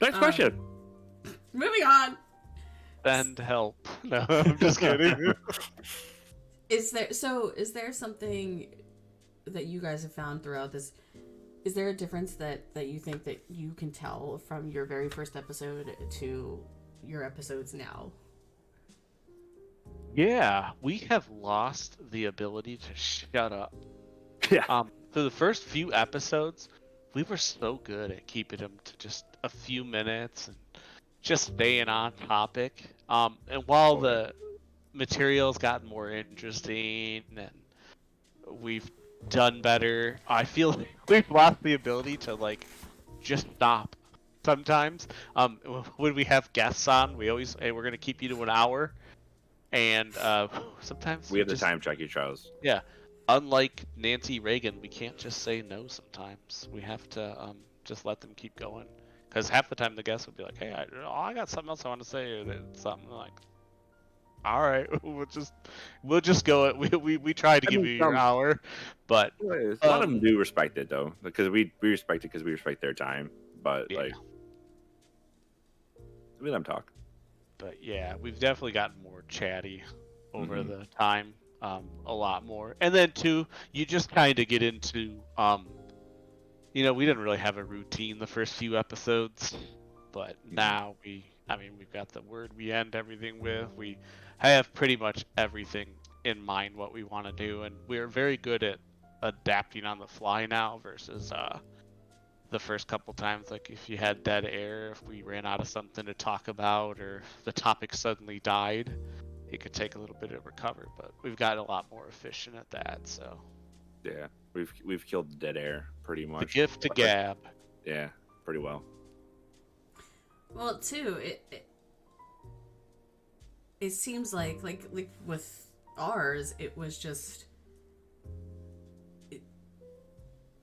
Next question. Moving on. send help. No, I'm just kidding. Is there something that you guys have found throughout this? Is there a difference that you think that you can tell from your very first episode to your episodes now? Yeah, we have lost the ability to shut up. Yeah. For the first few episodes, we were so good at keeping them to just a few minutes and just staying on topic. And while the material's gotten more interesting and we've done better, I feel like we've lost the ability to like just stop. Sometimes, when we have guests on, we always, hey, we're gonna keep you to an hour, and sometimes We have the time check each other's. Yeah, unlike Nancy Reagan, we can't just say no. Sometimes we have to just let them keep going, because half the time the guests would be like, "Hey, I got something else I want to say," or something like, "All right, we'll just go." We try to give you your hour, but A lot of them do respect it though, because we respect it because we respect their time. But yeah. like, we let them talk. But yeah, we've definitely gotten more chatty over the time, a lot more. And then too, you just kind of get into, we didn't really have a routine the first few episodes, but now we've got the word we end everything with. We have pretty much everything in mind what we want to do, and we're very good at adapting on the fly now versus the first couple times, like if you had dead air, if we ran out of something to talk about, or the topic suddenly died, it could take a little bit to recover. But we've gotten a lot more efficient at that. So Yeah, we've killed the dead air pretty much. the gift to gab. Yeah, pretty well. Well, too, it seems like with ours, it was just.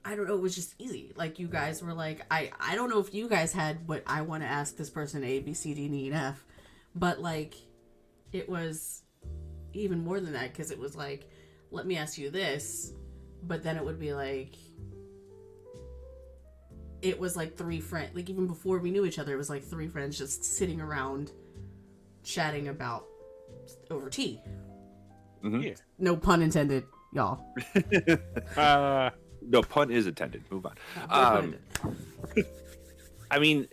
I don't know, it was just easy. Like, you guys were like, I don't know if you guys had what I want to ask this person A, B, C, D, E, and F, but, like, it was even more than that, because it was like, let me ask you this, but then it would be like, it was like three friends. Like even before we knew each other, it was like three friends just sitting around, chatting about over tea. Mm-hmm. Yeah. No pun intended, y'all. No pun is intended. Move on. No pun intended. I mean,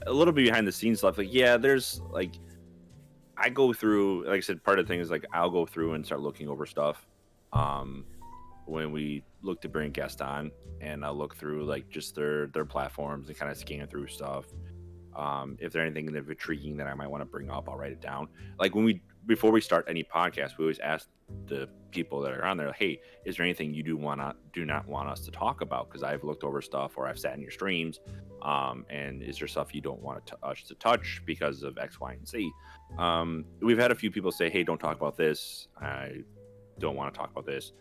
a little bit behind the scenes stuff. Like, yeah, there's like, I go through, like I said, part of the thing is like I'll go through and start looking over stuff. When we look to bring guests on, and I'll look through like just their platforms and kind of scan through stuff. If there's anything that intriguing that I might want to bring up, I'll write it down. Like before we start any podcast, we always ask the people that are on there, hey, is there anything you do not want us to talk about? Because I've looked over stuff, or I've sat in your streams, and is there stuff you don't want us to touch because of X, Y, and Z? We've had a few people say, hey, don't talk about this. I don't want to talk about this.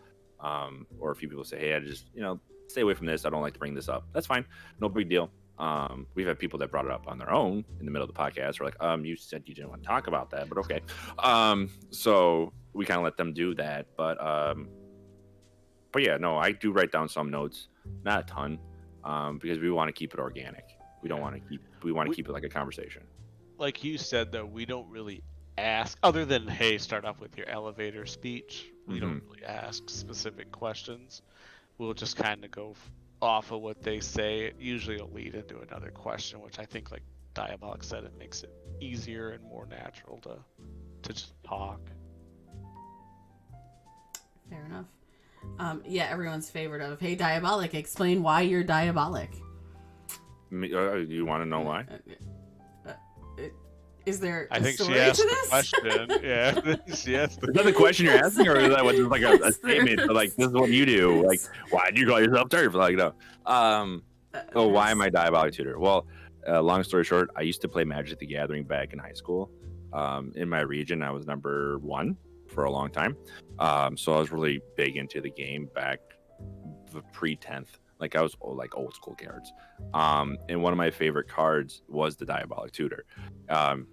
Or a few people say, hey, I just stay away from this. I don't like to bring this up. That's fine, no big deal. We've had people that brought it up on their own in the middle of the podcast. We're like, you said you didn't want to talk about that, but okay. So we kind of let them do that. But yeah, no, I do write down some notes, not a ton, because we want to keep it organic. We want to keep it like a conversation. Like you said, though, we don't really ask, other than, hey, start off with your elevator speech. We don't really ask specific questions. We'll just kind of go off of what they say. Usually it'll lead into another question, which I think, like Diabolic said, it makes it easier and more natural to just talk. Fair enough. Yeah, everyone's favorite of, hey, Diabolic, explain why you're Diabolic. You want to know why? Is there I think story she asked to the this? question. Yeah, she asked. Is that the question you're asking, or is that what, just like a statement? So, like, this is what you do. Like, why do you call yourself turf? Like, no. Why am I Diabolic Tutor? Well, long story short, I used to play Magic the Gathering back in high school. In my region, I was number 1 for a long time. So I was really big into the game back pre-10th. Like, I was old school cards. And one of my favorite cards was the Diabolic Tutor.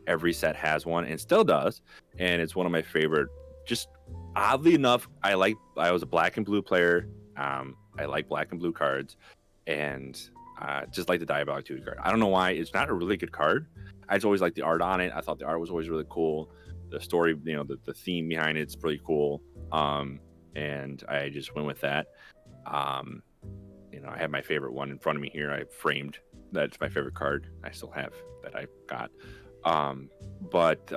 Every set has one and still does. And it's one of my favorite. Just oddly enough, I was a black and blue player. I like black and blue cards. And just like the Diabolic Tutor card. I don't know why. It's not a really good card. I just always liked the art on it. I thought the art was always really cool. The story, the theme behind it's pretty cool. And I just went with that. I have my favorite one in front of me here. I framed. That's my favorite card. I still have that I got. But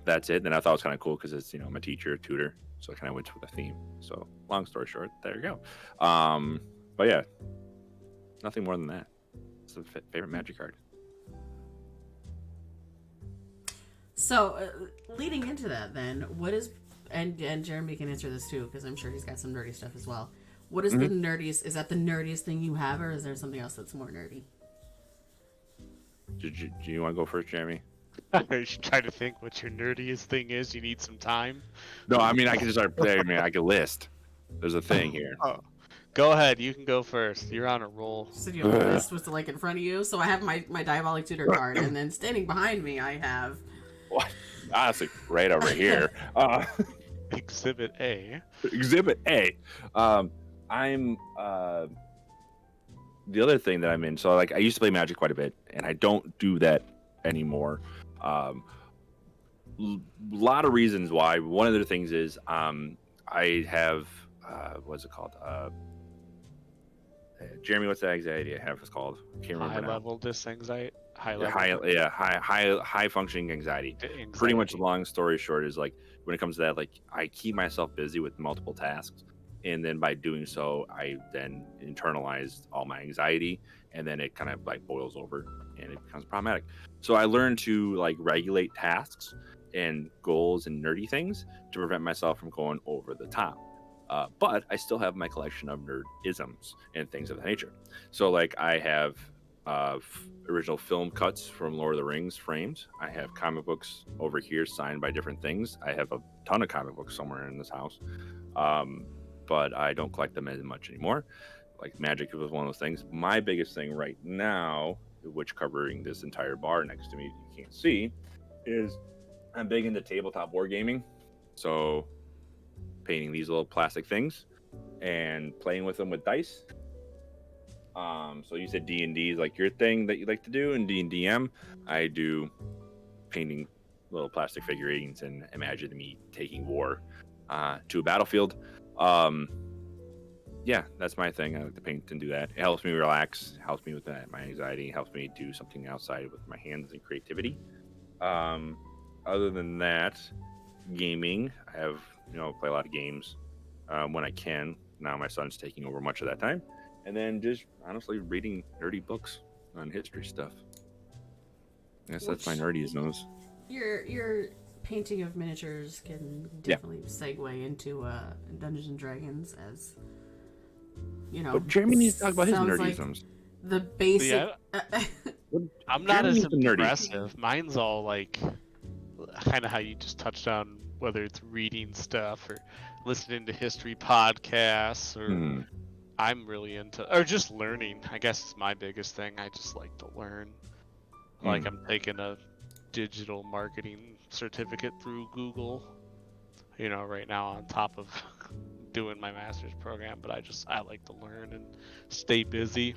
that's it. And I thought it was kind of cool because it's, I'm a teacher, a tutor. So I kind of went with the theme. So long story short, there you go. But yeah, nothing more than that. It's the favorite Magic card. So, leading into that, then, what is, and Jeremy can answer this too, because I'm sure he's got some nerdy stuff as well. What is the nerdiest? Is that the nerdiest thing you have, or is there something else that's more nerdy? Do you want to go first, Jeremy? You should try to think what your nerdiest thing is. You need some time. No, I mean I can just start playing. I can list. There's a thing here. Oh, go ahead. You can go first. You're on a roll. So you have a list with in front of you. So I have my Diabolic Tutor card, and then standing behind me, I have. What? Honestly, right over here. Exhibit A. Exhibit A. I'm the other thing that I'm in. So I used to play Magic quite a bit, and I don't do that anymore. Lot of reasons why. One of the things is I have what's it called? Jeremy, what's that anxiety I have? It's called. Can't remember High now. level disanxiety. High functioning anxiety. Pretty much, long story short, is when it comes to that, I keep myself busy with multiple tasks, and then by doing so, I then internalize all my anxiety, and then it kind of boils over, and it becomes problematic. So I learned to regulate tasks and goals and nerdy things to prevent myself from going over the top. But I still have my collection of nerd-isms and things of that nature. So I have original film cuts from Lord of the Rings framed. I have comic books over here signed by different things. I have a ton of comic books somewhere in this house, but I don't collect them as much anymore. Magic was one of those things. My biggest thing right now, which covering this entire bar next to me you can't see, is I'm big into tabletop wargaming. So painting these little plastic things and playing with them with dice. So you said D&D is like your thing that you like to do, and D&DM, I do painting little plastic figurines and imagine me taking war to a battlefield. Yeah, that's my thing. I like to paint and do that. It helps me relax, helps me with that, my anxiety, helps me do something outside with my hands and creativity. Other than that, gaming, I have, play a lot of games when I can. Now my son's taking over much of that time. And then just honestly reading nerdy books on history stuff. Yes, that's my nerdyisms. Your painting of miniatures can definitely segue into Dungeons and Dragons, as But Jeremy needs to talk about his sounds nerdyisms. like the basic. I'm not Jeremy as needs some nerdy. impressive. Mine's all like kind of how you just touched on, whether it's reading stuff or listening to history podcasts, or I'm really into, or just learning. I guess it's my biggest thing. I just like to learn. Like I'm taking a digital marketing certificate through Google, right now on top of doing my master's program, but I like to learn and stay busy.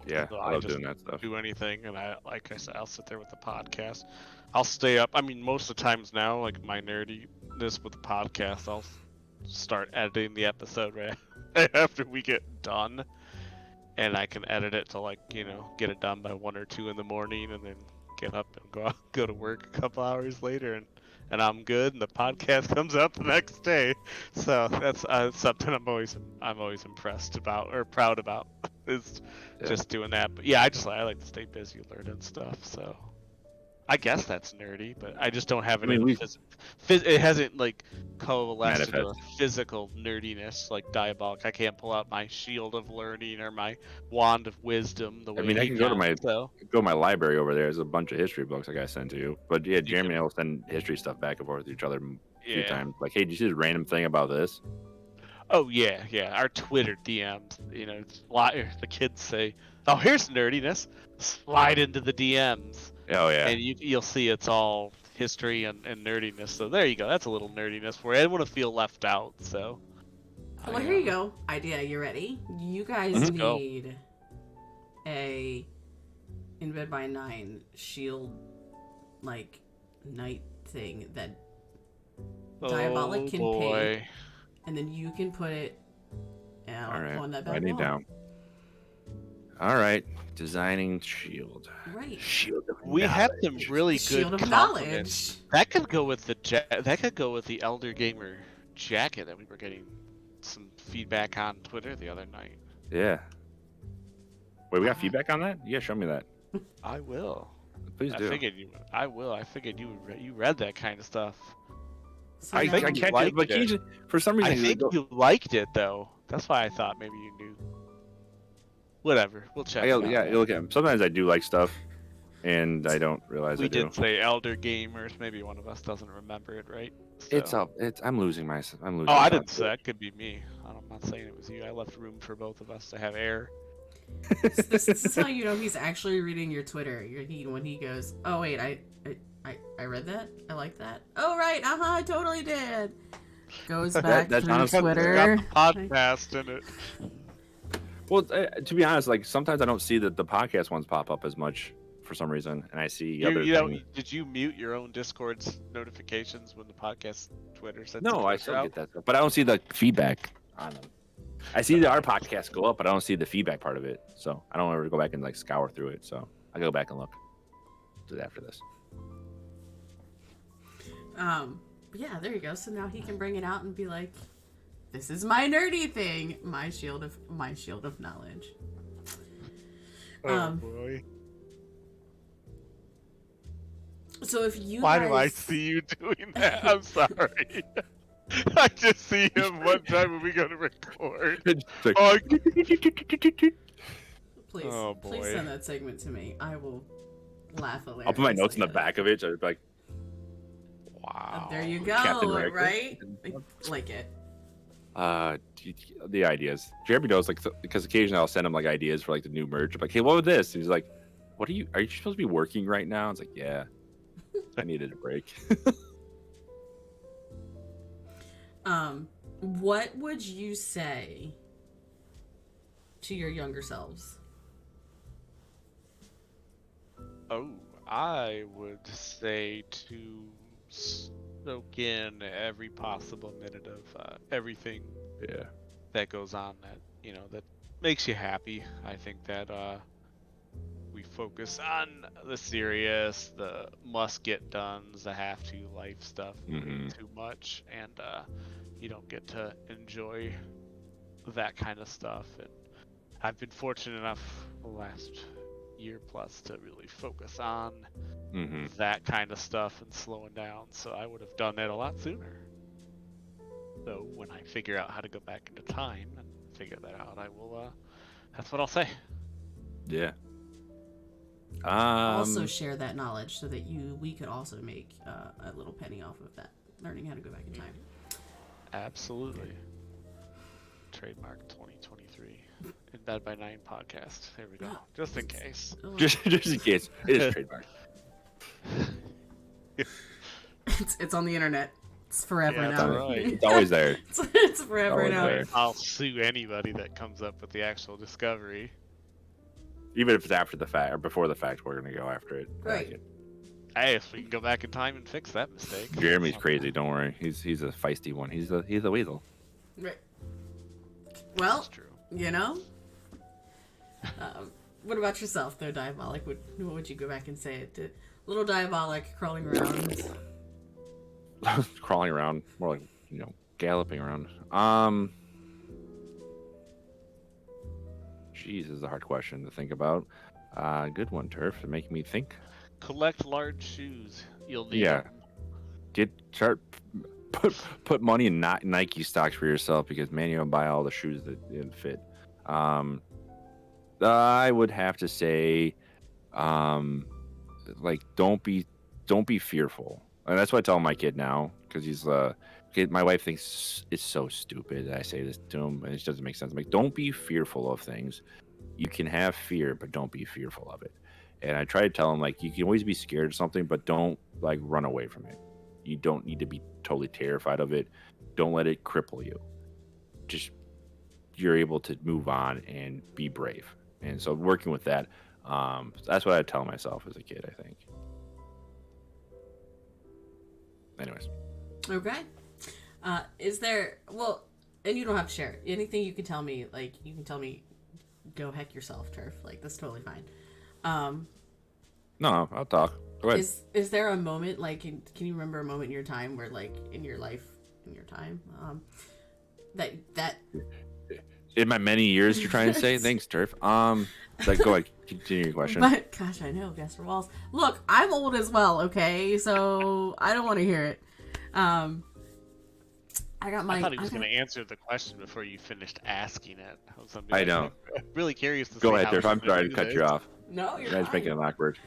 Yeah, So I love doing that stuff. Do anything, and like I said, I'll sit there with the podcast. I'll stay up. I mean, most of the times now, like my nerdiness with the podcast, I'll start editing the episode right after we get done, and I can edit it to get it done by 1 or 2 in the morning, and then get up and go to work a couple hours later, and I'm good, and the podcast comes out the next day. So that's something I'm always impressed about or proud about is just doing that. But yeah, I like to stay busy learning stuff. So I guess that's nerdy, but I just don't have it. It hasn't coalesced into a physical nerdiness like Diabolic. I can't pull out my shield of learning or my wand of wisdom. I can go to my library over there. There's a bunch of history books I gotta send to you. But yeah, Jeremy and I will send history stuff back and forth with each other a few times. Like, hey, did you see this random thing about this? Oh yeah. Our Twitter DMs. The kids say, "Oh, here's nerdiness." Slide into the DMs. Oh yeah. And you'll see it's all history and nerdiness. So there you go. That's a little nerdiness for you. I didn't want to feel left out. So. Well, here you go. Idea. You ready? You guys need a In Bed by 9 shield knight thing that Diabolic can paint, and then you can put it on that back wall. Down. All right, designing shield. Right. Shield of we knowledge. had some really good Shield of knowledge. That could go with the Elder Gamer jacket that we were getting some feedback on Twitter the other night. Yeah. Wait, we got feedback on that? Yeah, show me that. I will. Please do. I will. I figured you read that kind of stuff. So I catch it, but for some reason I think you liked it though. That's why I thought maybe you knew. Whatever, we'll check. You look at them. Sometimes I do like stuff, and I don't realize we I do. did say Elder Gamers. Maybe one of us doesn't remember it, right? So. I'm losing my. Oh, I didn't say that. Could be me. I'm not saying it was you. I left room for both of us to have air. This is how you know he's actually reading your Twitter. When he goes, "Oh wait, I read that. I like that. Oh right, I totally did." Goes back through Twitter. Got the podcast in it. Well, to be honest, sometimes I don't see the podcast ones pop up as much for some reason, and I see other things. Did you mute your own Discord's notifications when the podcast Twitter said? No, I still get that stuff, but I don't see the feedback on them. I see our podcast go up, but I don't see the feedback part of it, so I don't ever go back and scour through it. So I go back and look. Do that after this. Yeah, there you go. So now he can bring it out and be like, "This is my nerdy thing, my shield of knowledge." Oh boy. So if you Why guys... do I see you doing that? I'm sorry. I just see him one time when we go to record. Please, oh, boy. please send that segment to me. I will laugh hilariously. I'll put my notes in the back of it, so it's like, wow. There you go, right? Like it. The ideas. Jeremy knows, because occasionally I'll send him ideas for the new merch. I'm like, hey, what was this? And he's like, are you supposed to be working right now? It's like, yeah, I needed a break. What would you say to your younger selves? Oh, I would say to soak in every possible minute of everything Yeah. that goes on that that makes you happy. I think that we focus on the serious, the must get done's, the have to life stuff way Mm-hmm. too much, and you don't get to enjoy that kind of stuff. And I've been fortunate enough the last year plus to really focus on Mm-hmm. that kind of stuff and slowing down. So I would have done that a lot sooner. So when I figure out how to go back into time and figure that out, I will. That's what I'll say. Yeah. Also share that knowledge so that we could also make a little penny off of that, learning how to go back in time. Absolutely. Trademark 2023. In Bed by 9 podcast. There we go. Just in case. just in case, it is trademark. It's on the internet. It's forever Yeah, now. right. It's always there. It's forever Always now. there. I'll sue anybody that comes up with the actual discovery. Even if it's after the fact or before the fact, we're gonna go after it. Right. Hey, if we can go back in time and fix that mistake. Jeremy's crazy. Don't worry. He's a feisty one. He's a weasel. Right. Well, That's true. you know. What about yourself, though, Diabolic? What would you go back and say it to little Diabolic crawling around? Crawling around, more like galloping around. Jeez, this is a hard question to think about. Good one, Turf, to make me think. Collect large shoes. You'll need Yeah. them. Put money in Nike stocks for yourself because man, you don't buy all the shoes that didn't fit. I would have to say, like don't be fearful, and that's what I tell my kid now because he's my wife thinks it's so stupid that I say this to him, and it doesn't make sense. I'm like, don't be fearful of things. You can have fear, but don't be fearful of it. And I try to tell him, like, you can always be scared of something, but don't like run away from it. You don't need to be totally terrified of it. Don't let it cripple you. Just you're able to move on and be brave. And so working with that, that's what I tell myself as a kid, I think. Anyways. Okay. Is there, well, and you don't have to share it. Anything you can tell me, like, you can tell me, go heck yourself, Turf. Like, that's totally fine. No, I'll talk. Go ahead. Is there a moment, like, can you remember a moment in your time where, like, in your life, in your time, that In my many years, you're trying to say? Thanks, Turf. Like, go ahead. Continue your question. But gosh, I know, guess for walls. Look, I'm old as well. Okay, so I don't want to hear it. I thought he was going to answer the question before you finished asking it. I know. I'm really curious to see Go ahead, how Turf. he's I'm gonna sorry to do cut this. you off. No, you're Guys fine. making it awkward.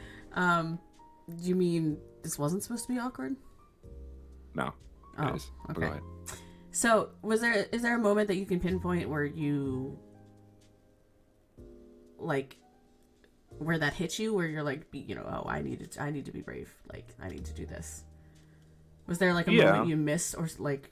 You mean this wasn't supposed to be awkward? No. Oh, It is. But okay. Go ahead. So, is there a moment that you can pinpoint where you, like, where that hit you, where you're like, oh, I need to be brave. Like, I need to do this. Was there like a moment you missed or like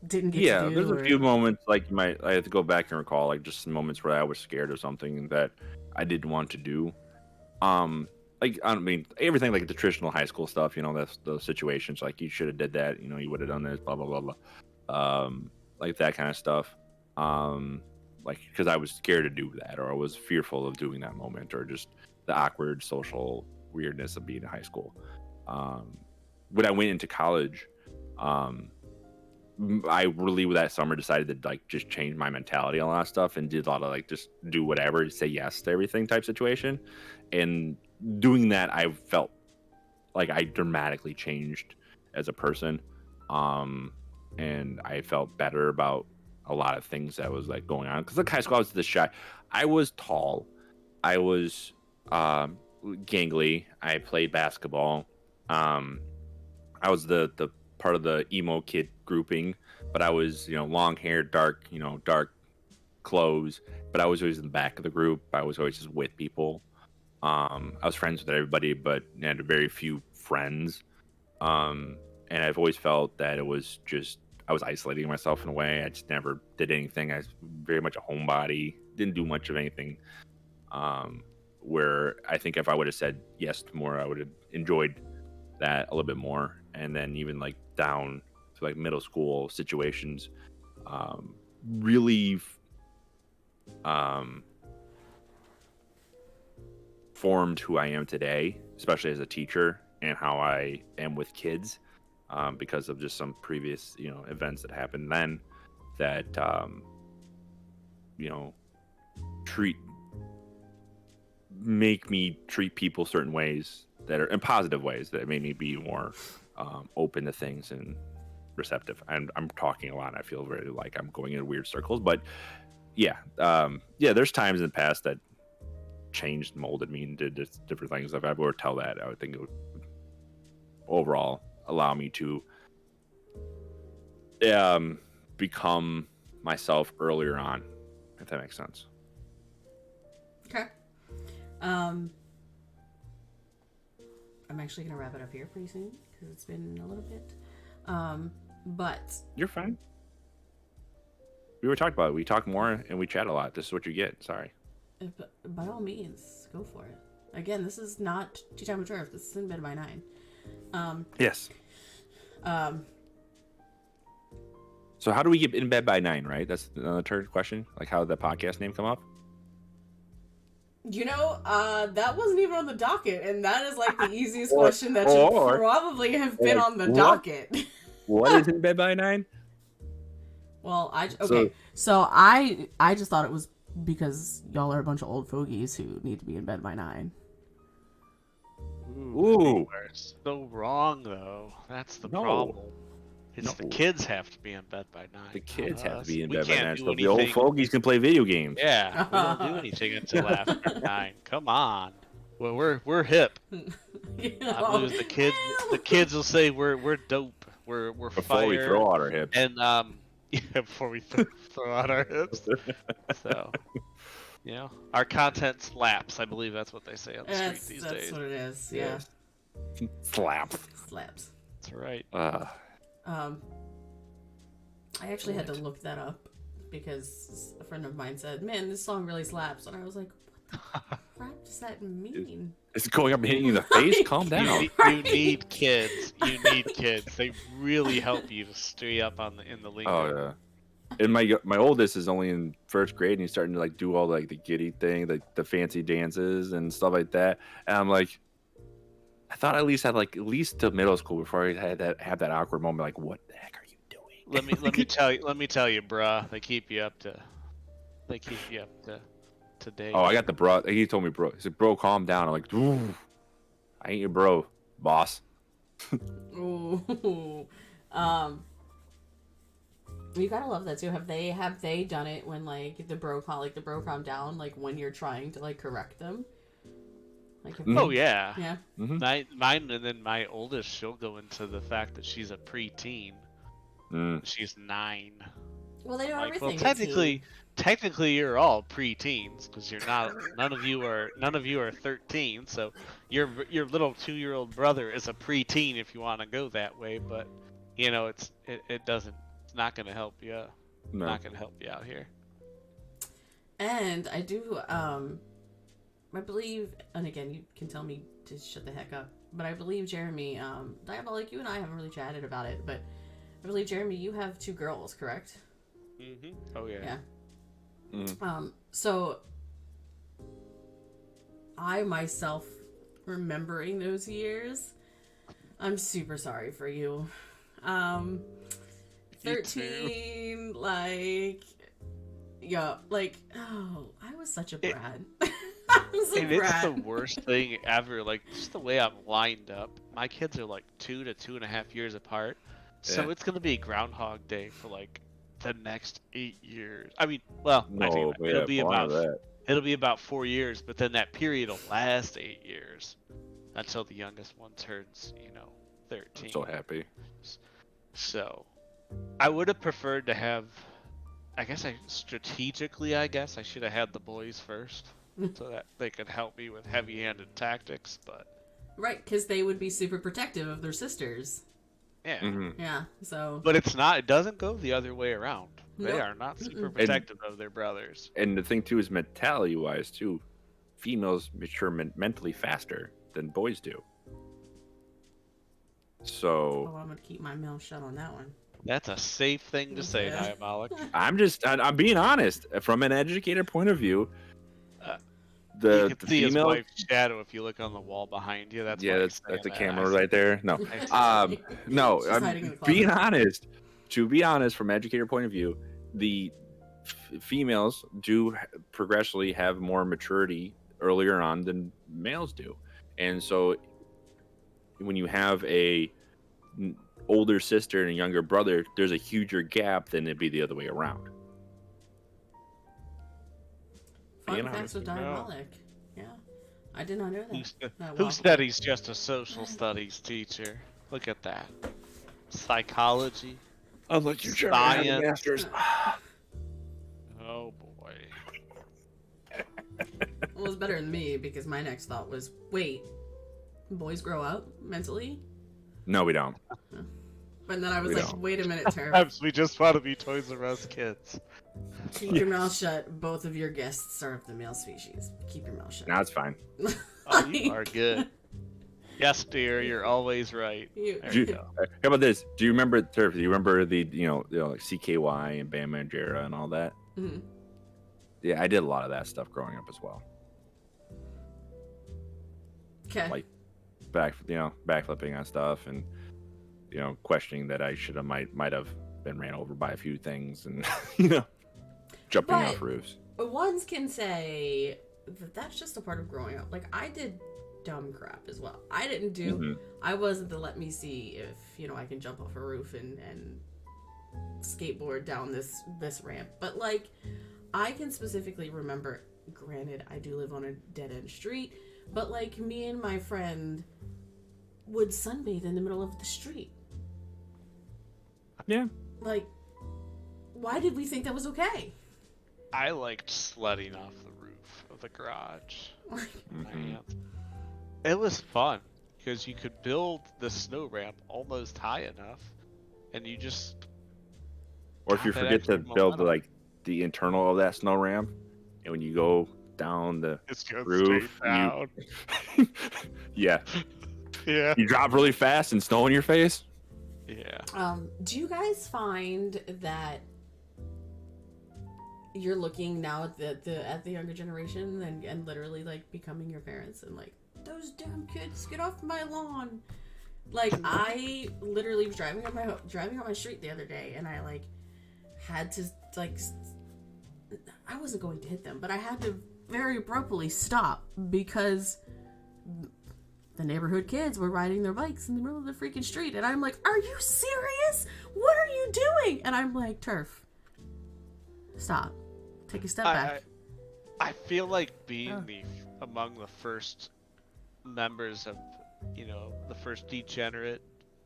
didn't get to do? There's or... a few moments like I have to go back and recall, like just some moments where I was scared of something that I didn't want to do. Like I mean everything like the traditional high school stuff, that's those situations like you should have did that, you would have done this, blah blah blah blah. Like that kind of stuff. Like because I was scared to do that, or I was fearful of doing that moment, or just the awkward social weirdness of being in high school. When I went into college, I really that summer decided to like just change my mentality on a lot of stuff and did a lot of like just do whatever, say yes to everything type situation. And doing that, I felt like I dramatically changed as a person. And I felt better about a lot of things that was like going on. Because like high school, I was this shy. I was tall. I was gangly. I played basketball. I was the part of the emo kid grouping, but I was long hair, dark clothes, but I was always in the back of the group. I was always just with people. I was friends with everybody, but had very few friends. And I've always felt that it was just I was isolating myself in a way. I just never did anything. I was very much a homebody. Didn't do much of anything. Where I think if I would have said yes to more, I would have enjoyed that a little bit more. And then even like down to like middle school situations, really formed who I am today, especially as a teacher and how I am with kids, because of just some previous, events that happened then that, you know, treat make me treat people certain ways that are in positive ways that made me be more open to things and receptive. I'm talking a lot. I feel very like I'm going in weird circles, but yeah, there's times in the past that changed, molded me, and did just different things. If I were to tell that, I would think it would overall allow me to become myself earlier on, if that makes sense. Okay. I'm actually gonna wrap it up here pretty soon because it's been a little bit. But You're fine. We were talking about it. We talk more and we chat a lot. This is what you get. Sorry. by all means, go for it. Again, this is not Tea Time with Turf. This is In Bed by 9. Yes. So how do we get in bed by 9? Right. That's another third question. Like, how did the podcast name come up? That wasn't even on the docket, and that is like the easiest question that should probably have been on the docket. What is In Bed by 9? Well, so I just thought it was because y'all are a bunch of old fogies who need to be in bed by 9. Ooh. You are so wrong, though. That's the problem. It's the kids have to be in bed by 9. The kids have to be in We bed by can't 9, do so the old fogies can play video games. Yeah, we don't do anything until after 9. Come on. Well, we're hip. I lose the kids. The kids will say we're dope. We're Before fire. we throw out our hips. And before we throw out our hips. So, our content slaps. I believe that's what they say on the street these days. That's what it is. Yeah. Slaps. That's right. I actually had to look that up because a friend of mine said, "Man, this song really slaps," and I was like, "What the crap does that mean?" It's going up and hitting you in the face. Calm down. You need kids. You need kids. They really help you to stay up in the lingo. Oh yeah. And my oldest is only in first grade, and he's starting to like do all like the giddy thing, like the fancy dances and stuff like that. And I'm like, I thought I at least to middle school before I had have that awkward moment, like, what the heck are you doing? Let me tell you, bruh. They keep you up to date. Oh, I got the bro. He told me, bro. He said, bro, calm down. I'm like, ooh, I ain't your bro, boss. Ooh. You gotta love that too. Have they done it when like the bro calm down, like when you're trying to like correct them? Like, oh yeah. Yeah. Mm-hmm. Mine, and then my oldest, she'll go into the fact that she's a preteen. She's 9. Well, they know everything. Well, technically, you're all preteens because you're not. None of you are 13. So your little 2-year-old brother is a preteen if you want to go that way. But it's not going to help you. No. Not going to help you out here. And I do. I believe, and again, you can tell me to shut the heck up, but I believe, Jeremy, Diabolic, you and I haven't really chatted about it, but I believe, Jeremy, you have 2 girls, correct? Mm-hmm. Oh, yeah. Yeah. Mm. So, I myself, remembering those years, I'm super sorry for you. 13, I was such a brat. It's the worst thing ever. Like, just the way I'm lined up. My kids are like 2 to 2.5 years apart. So it's going to be Groundhog Day for like the next 8 years. I mean, well, it'll be about 4 years, but then that period will last 8 years until the youngest one turns, 13. I'm so happy. So, I would have preferred to have, I should have had the boys first. So that they could help me with heavy-handed tactics, but... Right, because they would be super protective of their sisters. Yeah. Mm-hmm. Yeah. So. But it's not. It doesn't go the other way around. They Nope. are not super Mm-mm. protective of their brothers. And the thing too is mentality wise too, females mature mentally faster than boys do. So Oh, I'm gonna keep my mouth shut on that one. That's a safe thing to say, Yeah. Diabolic. I'm being honest from an educated point of view. Uh, you The can see his female, wife's shadow if you look on the wall behind you. That's why yeah, he's that's saying a that. camera right there. No, I no, She's hiding in the I'm being closet. honest. To be honest, from an educated point of view, the females do progressively have more maturity earlier on than males do, and so when you have a older sister and a younger brother, there's a huger gap than it'd be the other way around. Fun Being facts honest, with Diabolic. Yeah, I did not know that. Who said he's just a social studies teacher? Look at that. Psychology. unless you're trying to have a a master's. master's. Oh boy. Well, it was better than me because my next thought was, wait, boys grow up mentally? No, we don't. But then I was We like, don't. wait a minute, Turf. Perhaps we just want to be Toys R Us kids. Keep your mouth shut. Both of your guests are of the male species. Keep your mouth shut. Now it's fine. Oh, you are good. Yes, dear, you're always right. You- There Do you you, go. how about this? Do you remember Turf? Do you remember the like CKY and Bam Margera and all that? Mhm. Yeah, I did a lot of that stuff growing up as well. Okay. Like backflipping on stuff and questioning that I should have might have been ran over by a few things and jumping But- off roofs. Ones can say that that's just a part of growing up. Like, I did dumb crap as well. I didn't do. Mhm. I wasn't the let me see if I can jump off a roof and skateboard down this ramp. But like, I can specifically remember. Granted, I do live on a dead end street, but like, me and my friend would sunbathe in the middle of the street. Yeah. Like, why did we think that was okay? I liked sledding off the roof of the garage. Mhm. Man. It was fun because you could build the snow ramp almost high enough, and you just Or if you got that forget to extra build momentum. the internal of that snow ramp, and when you go down the It's goes roof, straight down. yeah, Yeah. you drop really fast and snow in your face. Yeah. Do you guys find that you're looking now at the younger generation and literally like becoming your parents and like, those damn kids, get off my lawn? Like, I literally was driving on my street the other day, and I like had to like, I wasn't going to hit them, but I had to very abruptly stop because the neighborhood kids were riding their bikes in the middle of the freaking street, and I'm like, are you serious? What are you doing? And I'm like, Turf, stop. Take a step back. I feel like being among the first members of, the first degenerate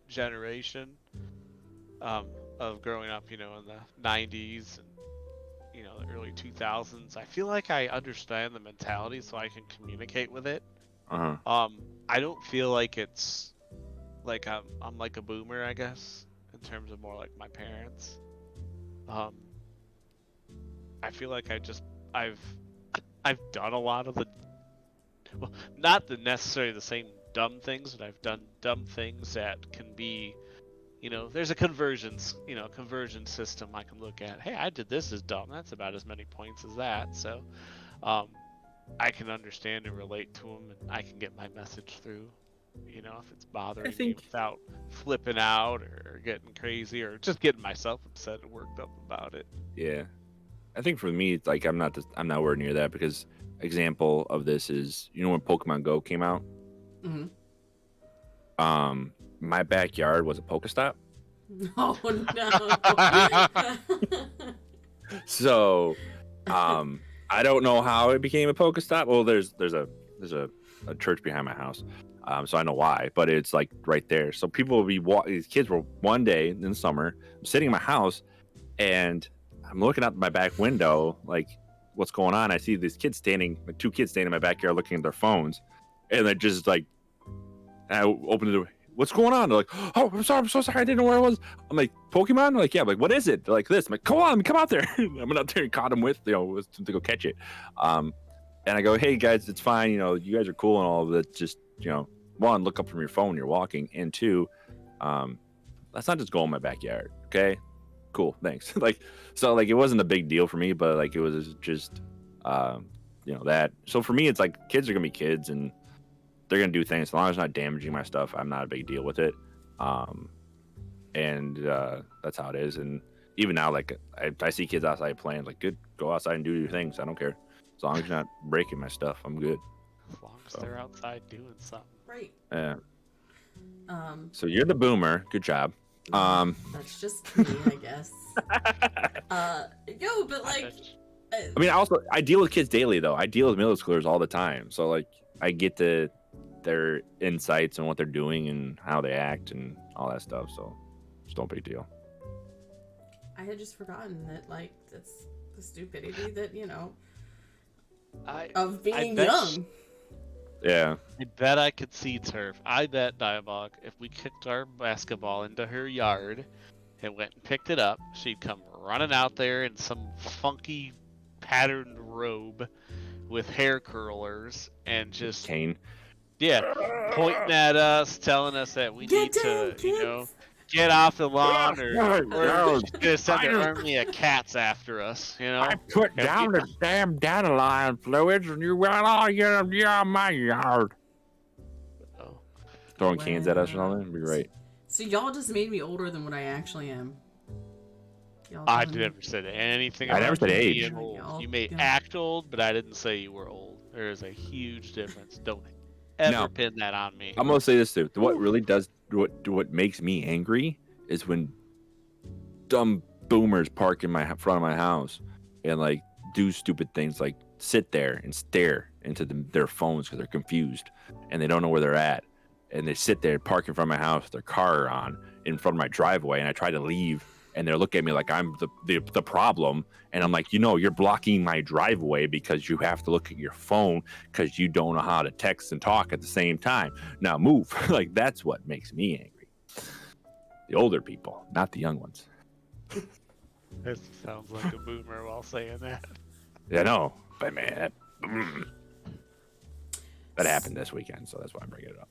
generation of growing up, in the 90s and, the early 2000s. I feel like I understand the mentality so I can communicate with it. Uh-huh. I don't feel like it's like I'm like a boomer, I guess, in terms of more like my parents. I feel like I've done a lot of the, well, not necessarily the same dumb things, but I've done dumb things that can be, there's a conversion system I can look at. Hey, I did this as dumb. That's about as many points as that. So, I can understand and relate to them, and I can get my message through. If it's bothering me without flipping out or getting crazy or just getting myself upset and worked up about it. Yeah, I think for me, like I'm nowhere near that because example of this is when Pokemon Go came out. Mm-hmm. My backyard was a Pokestop. Oh no. So, I don't know how it became a Pokestop. Well, there's a church behind my house, so I know why. But it's like right there. So people will be these kids were one day in the summer. I'm sitting in my house, and I'm looking out my back window, like what's going on. I see these kids two kids standing in my backyard looking at their phones, and they're just like, I opened the door. what's going on? They're like, oh, I'm sorry, I'm so sorry, I didn't know where it was. I'm like, Pokemon? They're like, yeah. I'm like, what is it? They're like this. I'm like, come on, come out there. I went out there and caught him with, to go catch it. And I go, hey guys, it's fine. You guys are cool and all, but just, one, look up from your phone when you're walking, and two, let's not just go in my backyard, okay? Cool, thanks. So it wasn't a big deal for me, but it was just, that. So for me, it's like kids are gonna be kids, and they're gonna do things as long as it's not damaging my stuff. I'm not a big deal with it, and that's how it is. And even now, I see kids outside playing, good, go outside and do your things. I don't care. As long as you're not breaking my stuff, I'm good. As long as they're outside doing something. Right. Yeah. So you're the boomer. Good job. That's just me, I guess. But I mean, I deal with kids daily, though. I deal with middle schoolers all the time. So I get their insights and what they're doing and how they act and all that stuff. So it's no big deal. I had just forgotten that that's the stupidity that of being young. Yeah. I bet I could see Turf. I bet Diabolic, if we kicked our basketball into her yard and went and picked it up, she'd come running out there in some funky patterned robe with hair curlers and just Cane. Yeah, pointing at us, telling us that we need to, kids. Get off the lawn, or she's gonna send an I army of cats after us. I put down the damn dandelion fluids, and you went all get my yard. Oh. Throwing cans at us or something? It'd be great. So y'all just made me older than what I actually am. I never said anything. I never said age. Being old. You may act old, but I didn't say you were old. There is a huge difference. Don't ever pin that on me. I'm gonna say this too. What really does what makes me angry is when dumb boomers park in front of my house and do stupid things like sit there and stare into their phones because they're confused and they don't know where they're at, and they sit there, park in front of my house, their car on in front of my driveway, and I try to leave. And they're looking at me like I'm the problem. And I'm like, you're blocking my driveway because you have to look at your phone because you don't know how to text and talk at the same time. Now move. That's what makes me angry. The older people, not the young ones. This sounds like a boomer while saying that. Yeah, no. But man, that happened this weekend, so that's why I'm bringing it up.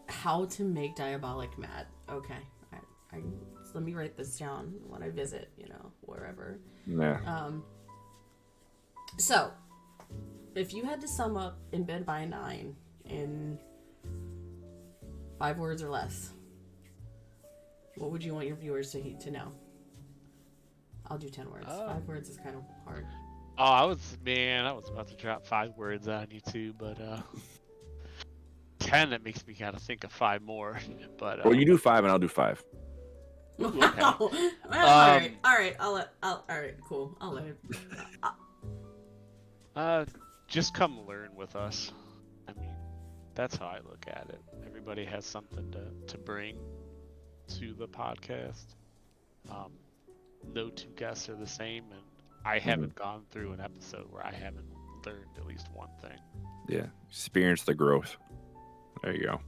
How to make Diabolic mad. Okay. Let me write this down when I visit, wherever. Yeah. So, if you had to sum up In Bed by 9 in 5 words or less, what would you want your viewers to know? I'll do 10 words. 5 words is kind of hard. Oh, I was about to drop 5 words on you too, but 10, that makes me kind of think of 5 more. But well, you do 5 and I'll do 5. Okay. Well, all right. All right. Cool. I'll let it. Just come learn with us. I mean, that's how I look at it. Everybody has something to bring to the podcast. No two guests are the same, and I haven't gone through an episode where I haven't learned at least one thing. Yeah, experience the growth. There you go.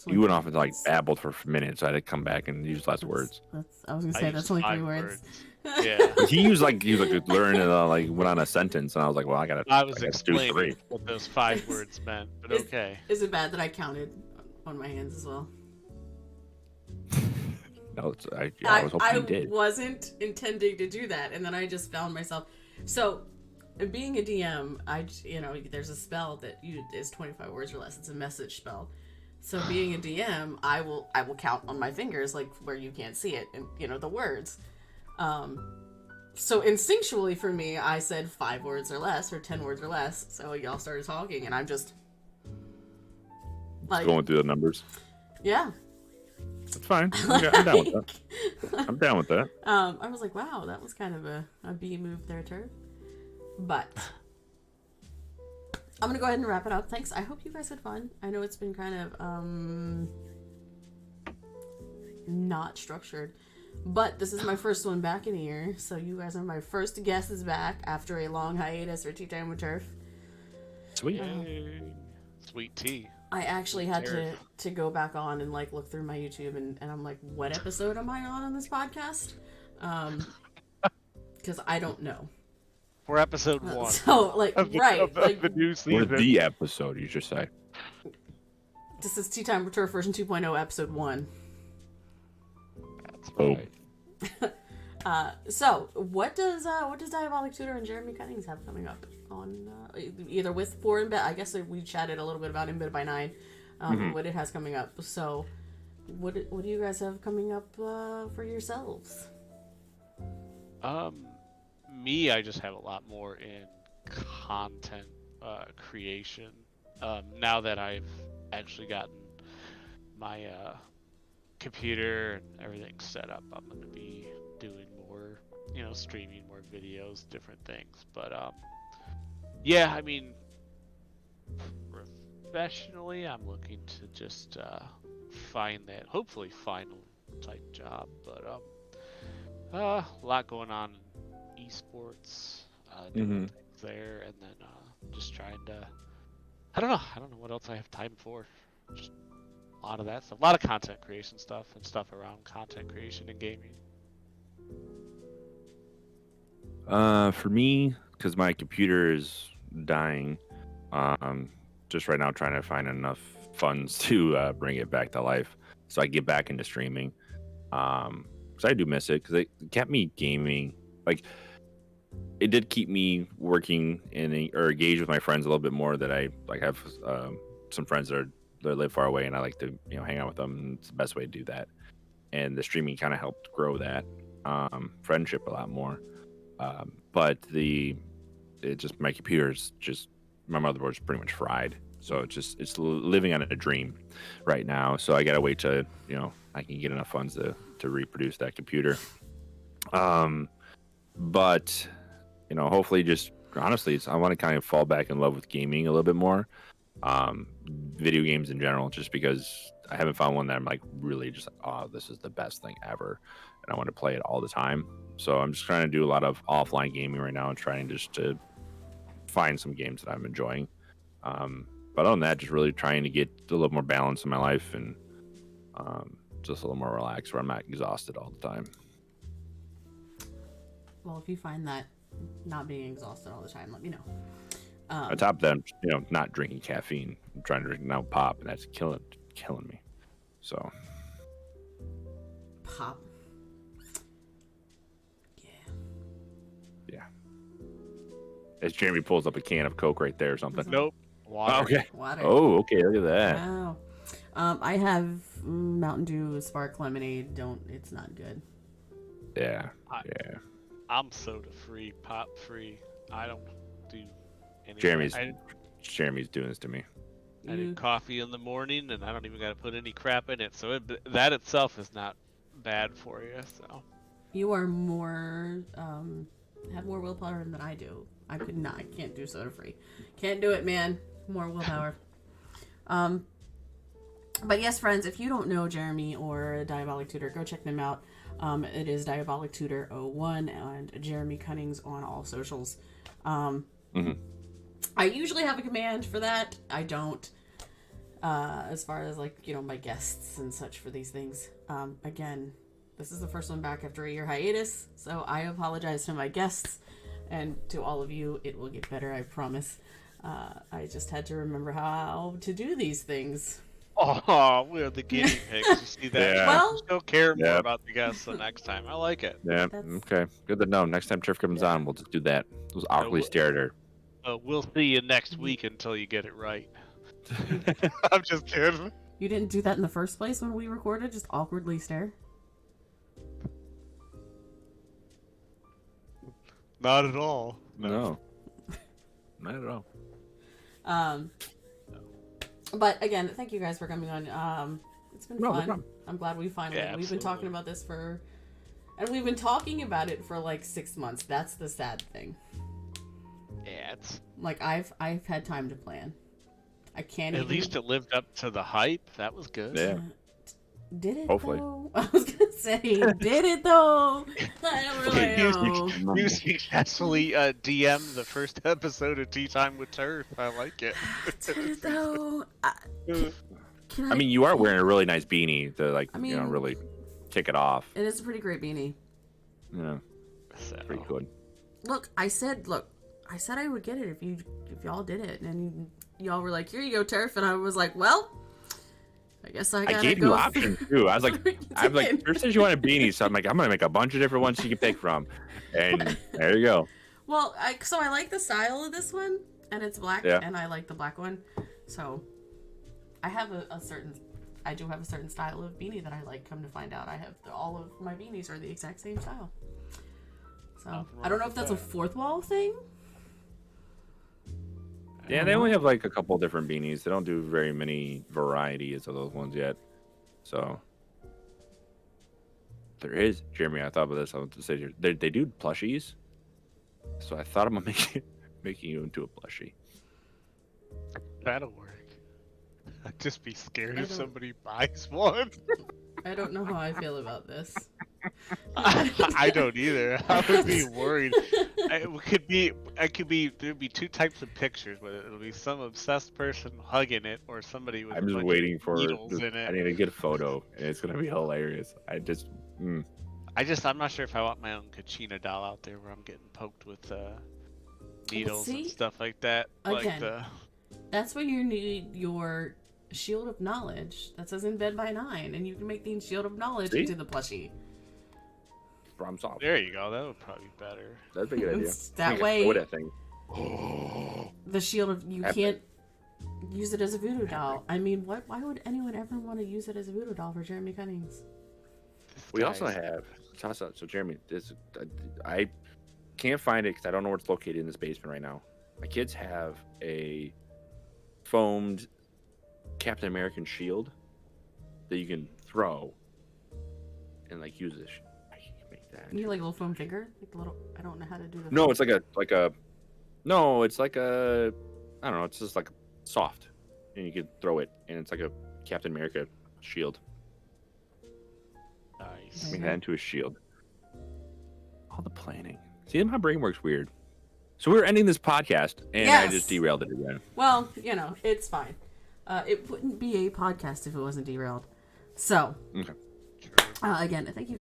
You went off and babbled for minutes, so I had to come back and use less words. I was gonna say that's only 3 words. Yeah. he used learn and went on a sentence, and I was like, well, I was explaining what those 5 words meant, but okay. Is it bad that I counted on my hands as well? No, I was hoping you did. I wasn't intending to do that, and then I just found myself. So, being a DM, there's a spell that is 25 words or less. It's a message spell. So being a DM, I will count on my fingers, where you can't see it, and the words. So instinctually for me, I said 5 words or less, or 10 words or less. So y'all started talking, and I'm just going through the numbers. Yeah, that's fine. I'm down with that. I'm down with that. I was like, wow, that was kind of a B move there, Turf. But I'm gonna go ahead and wrap it up. Thanks. I hope you guys had fun. I know it's been kind of not structured, but this is my first one back in here, so you guys are my first guesses back after a long hiatus for Tea Time with Turf. Sweet. Sweet tea. I actually had to go back on and like look through my YouTube and I'm like, what episode am I on this podcast? Because I don't know. We're episode 1 So like of the, right, of, like of the new Or season. the episode, you should say. this is Tea Time Tour version 2.0 episode 1. That's Oh. right. So what does Diabolic Tutor and Jeremy Cunnings have coming up on either with 4 in bed? I guess we chatted a little bit about In Bed by 9, what it has coming up. So what do you guys have coming up for yourselves? Me, I just have a lot more in content creation. Now that I've actually gotten my computer and everything set up, I'm going to be doing more, streaming more videos, different things. But yeah, I mean, professionally, I'm looking to just find that hopefully final type job. But a lot going on in esports, doing things there, and then just trying to. I don't know what else I have time for. Just a lot of that stuff, a lot of content creation stuff and stuff around content creation and gaming. For me, because my computer is dying, just right now trying to find enough funds to bring it back to life, so I get back into streaming. Because I do miss it, because it kept me gaming. Like, it did keep me working or engaged with my friends a little bit more. That I have some friends that live far away, and I like to hang out with them. And it's the best way to do that. And the streaming kind of helped grow that friendship a lot more. But my computer's just, my motherboard's pretty much fried. So it's living on a dream right now. So I gotta wait till I can get enough funds to reproduce that computer. But hopefully, just honestly, I want to kind of fall back in love with gaming a little bit more. Video games in general, just because I haven't found one that I'm like really just like, oh, this is the best thing ever, and I want to play it all the time. So I'm just trying to do a lot of offline gaming right now and trying just to find some games that I'm enjoying. But other than that, just really trying to get a little more balance in my life and just a little more relaxed, where I'm not exhausted all the time. Well, if you find that not being exhausted all the time, let me know. On top of that, not drinking caffeine. I'm trying to drink now pop, and that's killing me. So Pop. Yeah. As Jeremy pulls up a can of Coke right there or something. Nope. Water. Oh, okay. Water. Oh, okay. Look at that. Wow. I have Mountain Dew Spark Lemonade. It's not good. Yeah. I'm soda free, pop free. I don't do anything. Jeremy's doing this to me. I do coffee in the morning, and I don't even got to put any crap in it. So that itself is not bad for you. So You are more have more willpower than I do. I can't do soda free. Can't do it, man. More willpower. But yes, friends, if you don't know Jeremy or Diabolic Tutor, go check them out. It is Diabolic Tutor 01 and Jeremy Cunnings on all socials. I usually have a command for that. I don't. As far as my guests and such for these things. Again, this is the first one back after a year hiatus, so I apologize to my guests and to all of you. It will get better, I promise. I just had to remember how to do these things. oh, we're the guinea pigs. You see that? Yeah. Well, She'll care more about the guests the next time. I like it. Yeah. That's- Okay. Good to know. Next time Triff comes on, we'll just do that. Those awkwardly stare at her. We'll see you next week until you get it right. I'm just kidding. You didn't do that in the first place when we recorded? Just awkwardly stare? Not at all. No. Not at all. But again, thank you guys for coming on. It's been No fun. problem. I'm glad we finally. Yeah, we've been talking about this and we've been talking about it for like 6 months. That's the sad thing. Yeah, it's I've had time to plan. I can't. at least it lived up to the hype. That was good. Yeah. Did it Hopefully. though? I was gonna say, did it though? I don't really know. You successfully DM'd the first episode of Tea Time with Turf. I like it. Did it though? Can I mean, you are wearing a really nice beanie to like, I mean, really kick it off. it is a pretty great beanie. Yeah, So, pretty good. Look, I said I would get it if y'all did it, and y'all were like, "Here you go, Turf," and I was like, "Well, I guess I gotta I gave go." you options too. I was like, did. first says you want a beanie, so I'm like, I'm gonna make a bunch of different ones you can pick from, and there you go. Well, so I like the style of this one, and it's black, Yeah. and I like the black one, so I have I do have a certain style of beanie that I like. Come to find out, all of my beanies are the exact same style. So I don't know if that's a fourth wall thing. Yeah, they only have like a couple different beanies. They don't do very many varieties of those ones yet. So there is, Jeremy. I thought about this. I want to say they do plushies. So I thought about making you into a plushie. that'll work. I'd just be scared if don't- somebody buys one. I don't know how I feel about this. I don't either. I would be worried. There'd be two types of pictures, but it'll be some obsessed person hugging it, or somebody with I'm a just bunch waiting of for. needles in I it. need a good photo, and it's gonna be hilarious. I'm not sure if I want my own Kachina doll out there where I'm getting poked with needles see, and stuff like that. again, That's where you need your shield of knowledge that says in bed by 9, and you can make the shield of knowledge See? into the plushie. Problem solved. There you go. That would probably be better. That'd be a good idea. It's that Make a way- Yoda thing. The shield of you Epic. can't use it as a voodoo doll. I mean, why would anyone ever want to use it as a voodoo doll for Jeremy Cunnings? We also have so Jeremy. I can't find it because I don't know where it's located in this basement right now. My kids have a foamed Captain American shield that you can throw and like use this. I can make that. You need like a little foam finger, like the little. I don't know how to do the. No, it's like a. I don't know. It's just like soft, and you can throw it, and it's like a Captain America shield. Nice. Make that into a shield. All the planning. See, my brain works weird. So we're ending this podcast, and I Yes. just derailed it again. Well, it's fine. It wouldn't be a podcast if it wasn't derailed. So, Okay. again, thank you